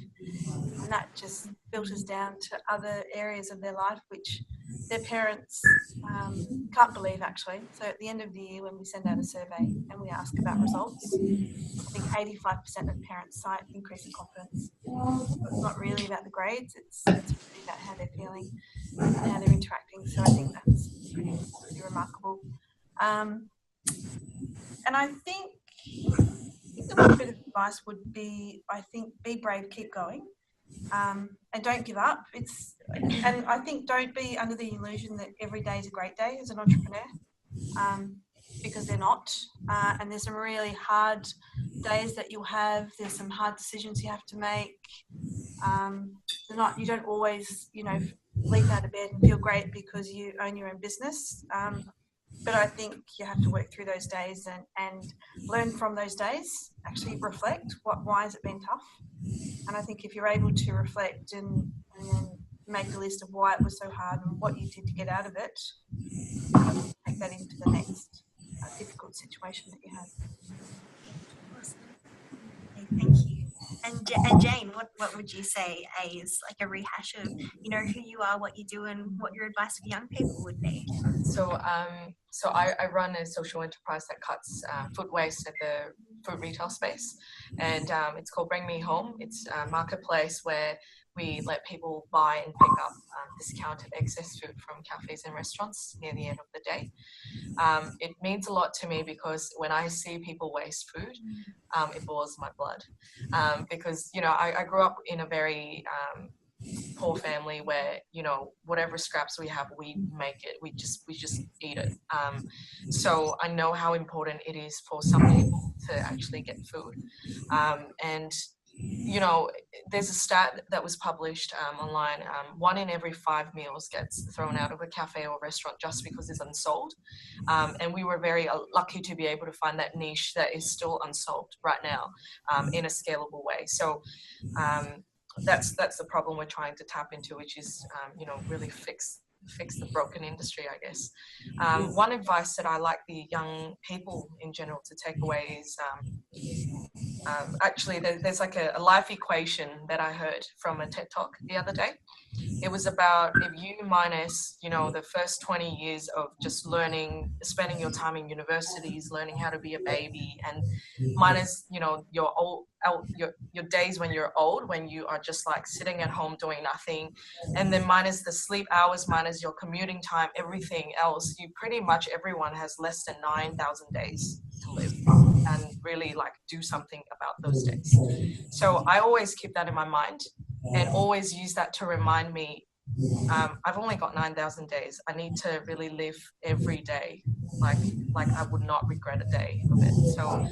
and that just filters down to other areas of their life which their parents can't believe, actually. So at the end of the year, when we send out a survey and we ask about results, I think 85% of parents cite increase in confidence. It's not really about the grades, it's really about how they're feeling and how they're interacting. So I think that's pretty remarkable. And I think the one bit of advice would be, be brave, keep going, and don't give up. And I think don't be under the illusion that every day is a great day as an entrepreneur, because they're not. And there's some really hard days that you'll have. There's some hard decisions you have to make. You don't always, leap out of bed and feel great because you own your own business. But I think you have to work through those days and learn from those days, actually reflect why has it been tough. And I think if you're able to reflect and then make a list of why it was so hard and what you did to get out of it, take that into the next difficult situation that you had. Awesome. Okay, thank you. And Jane, what would you say is like a rehash of, you know, who you are, what you do, and what your advice for young people would be? So I run a social enterprise that cuts food waste at the food retail space, and it's called Bring Me Home. It's a marketplace where we let people buy and pick up discounted excess food from cafes and restaurants near the end of the day. It means a lot to me because when I see people waste food, it boils my blood. Because, you know, I grew up in a very poor family where, you know, whatever scraps we have, we make it, we just eat it. So I know how important it is for some people to actually get food. And you know, there's a stat that was published online. 1 in every 5 meals gets thrown out of a cafe or restaurant just because it's unsold. And we were very lucky to be able to find that niche that is still unsolved right now in a scalable way. So that's the problem we're trying to tap into, which is, you know, really fix the broken industry, I guess. One advice that I like the young people in general to take away is actually there's like a life equation that I heard from a TED Talk the other day. It was about if you minus, you know, the first 20 years of just learning, spending your time in universities, learning how to be a baby, and minus, you know, your days when you're old, when you are just like sitting at home doing nothing, and then minus the sleep hours, minus your commuting time, everything else, you pretty much everyone has less than 9,000 days to live and really like do something about those days. So I always keep that in my mind and always use that to remind me, I've only got 9,000 days. I need to really live every day like I would not regret a day of it. So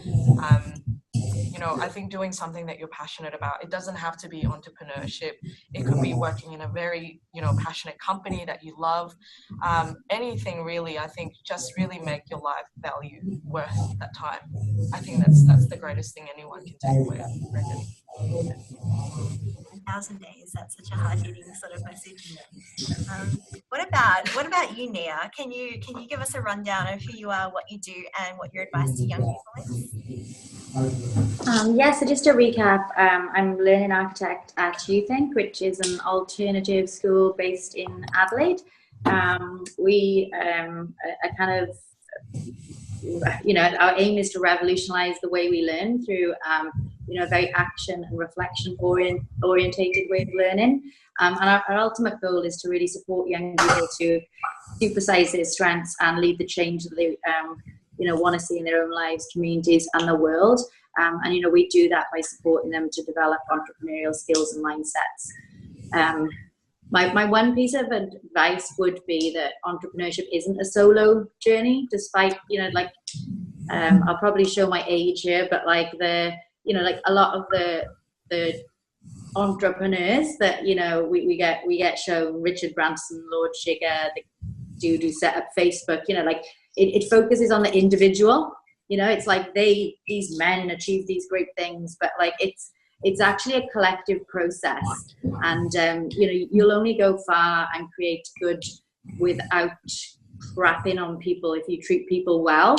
you know, I think doing something that you're passionate about, it doesn't have to be entrepreneurship. It could be working in a very, you know, passionate company that you love. Anything really, I think, just really make your life value worth that time. I think that's the greatest thing anyone can take away, I reckon. 1,000 days, that's such a hard-hitting sort of message. What about you, Nia? Can you give us a rundown of who you are, what you do, and what your advice to young people is? Yeah, so just to recap, I'm a learning architect at UThink, which is an alternative school based in Adelaide. We are kind of, you know, our aim is to revolutionise the way we learn through, you know, a very action and reflection orientated way of learning. And our ultimate goal is to really support young people to supersize their strengths and lead the change that they, you know, want to see in their own lives, communities, and the world. And, you know, we do that by supporting them to develop entrepreneurial skills and mindsets. My one piece of advice would be that entrepreneurship isn't a solo journey, despite, you know, like, I'll probably show my age here, but like you know, like a lot of the entrepreneurs that, you know, we get shown, Richard Branson, Lord Sugar, the dude who set up Facebook, you know, like it focuses on the individual. You know, it's like these men achieve these great things, but like it's actually a collective process. And, you know, you'll only go far and create good without crapping on people if you treat people well,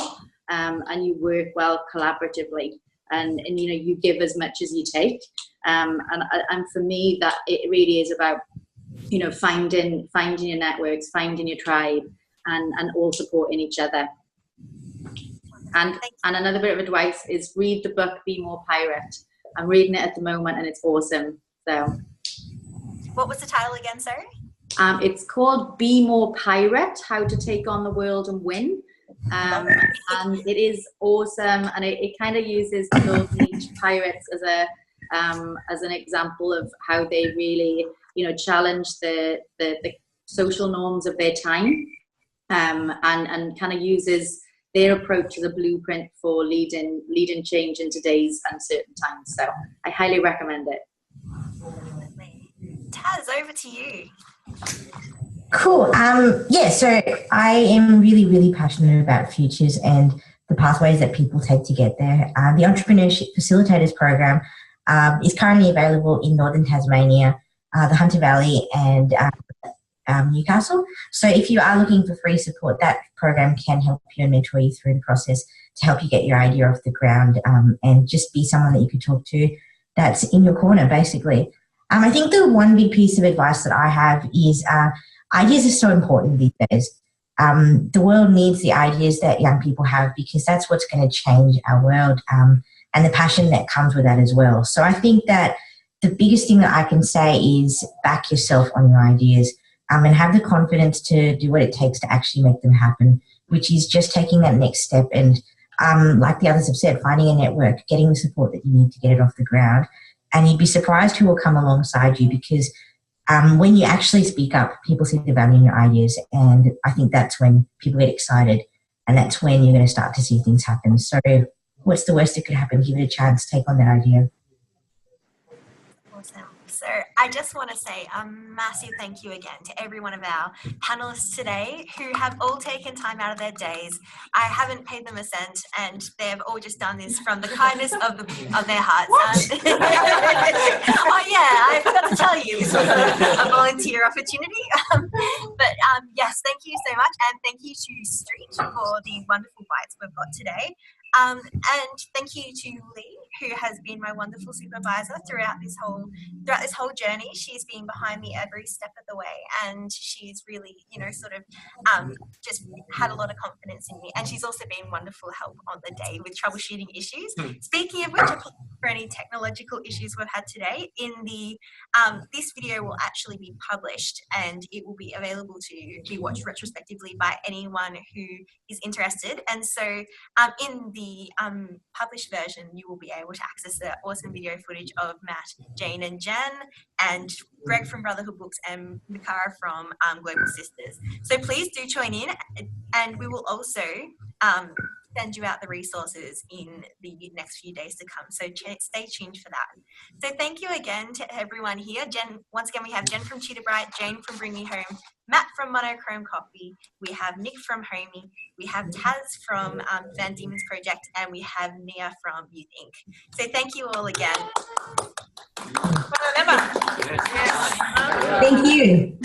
and you work well collaboratively, and you know, you give as much as you take. And for me, that it really is about, you know, finding your networks, finding your tribe, and all supporting each other. And another bit of advice is read the book Be More Pirate. I'm reading it at the moment and it's awesome. So, what was the title again, sorry? It's called Be More Pirate, How to Take on the World and Win. And it is awesome, and it kind of uses the Golden Age pirates as an example of how they really, you know, challenge the social norms of their time, and kind of uses their approach as a blueprint for leading change in today's uncertain times. So I highly recommend it. Taz, over to you. Cool. Yeah, so I am really, really passionate about futures and the pathways that people take to get there. The Entrepreneurship Facilitators Program is currently available in Northern Tasmania, the Hunter Valley and Newcastle. So if you are looking for free support, that program can help you and mentor you through the process to help you get your idea off the ground, and just be someone that you could talk to that's in your corner, basically. I think the one big piece of advice that I have is ideas are so important these days. The world needs the ideas that young people have, because that's what's going to change our world, and the passion that comes with that as well. So I think that the biggest thing that I can say is back yourself on your ideas, and have the confidence to do what it takes to actually make them happen, which is just taking that next step and, like the others have said, finding a network, getting the support that you need to get it off the ground. And you'd be surprised who will come alongside you, because when you actually speak up, people see the value in your ideas. And I think that's when people get excited, and that's when you're going to start to see things happen. So what's the worst that could happen? Give it a chance, take on that idea. Awesome. So I just want to say a massive thank you again to every one of our panelists today who have all taken time out of their days. I haven't paid them a cent, and they've all just done this from the kindness of their hearts. Oh yeah, I forgot to tell you, this was a volunteer opportunity. But yes, thank you so much, and thank you to Street for the wonderful bites we've got today. And thank you to Lee, who has been my wonderful supervisor throughout this whole journey. She's been behind me every step of the way, and she's really, sort of just had a lot of confidence in me. And she's also been wonderful help on the day with troubleshooting issues. Speaking of which, for any technological issues we've had today, in the this video will actually be published, and it will be available to be watched retrospectively by anyone who is interested. And so in the published version, you will be able to access the awesome video footage of Matt, Jane and Jen, and Greg from Brotherhood Books and Mikara from Global Sisters. So please do join in, and we will also send you out the resources in the next few days to come. So stay tuned for that. So thank you again to everyone here. Jen, once again, we have Jen from Cheetah Bright, Jane from Bring Me Home, Matt from Monochrome Coffee, we have Nick from Homey, we have Taz from Van Diemen's Project, and we have Nia from Youth Inc. So thank you all again. Thank you.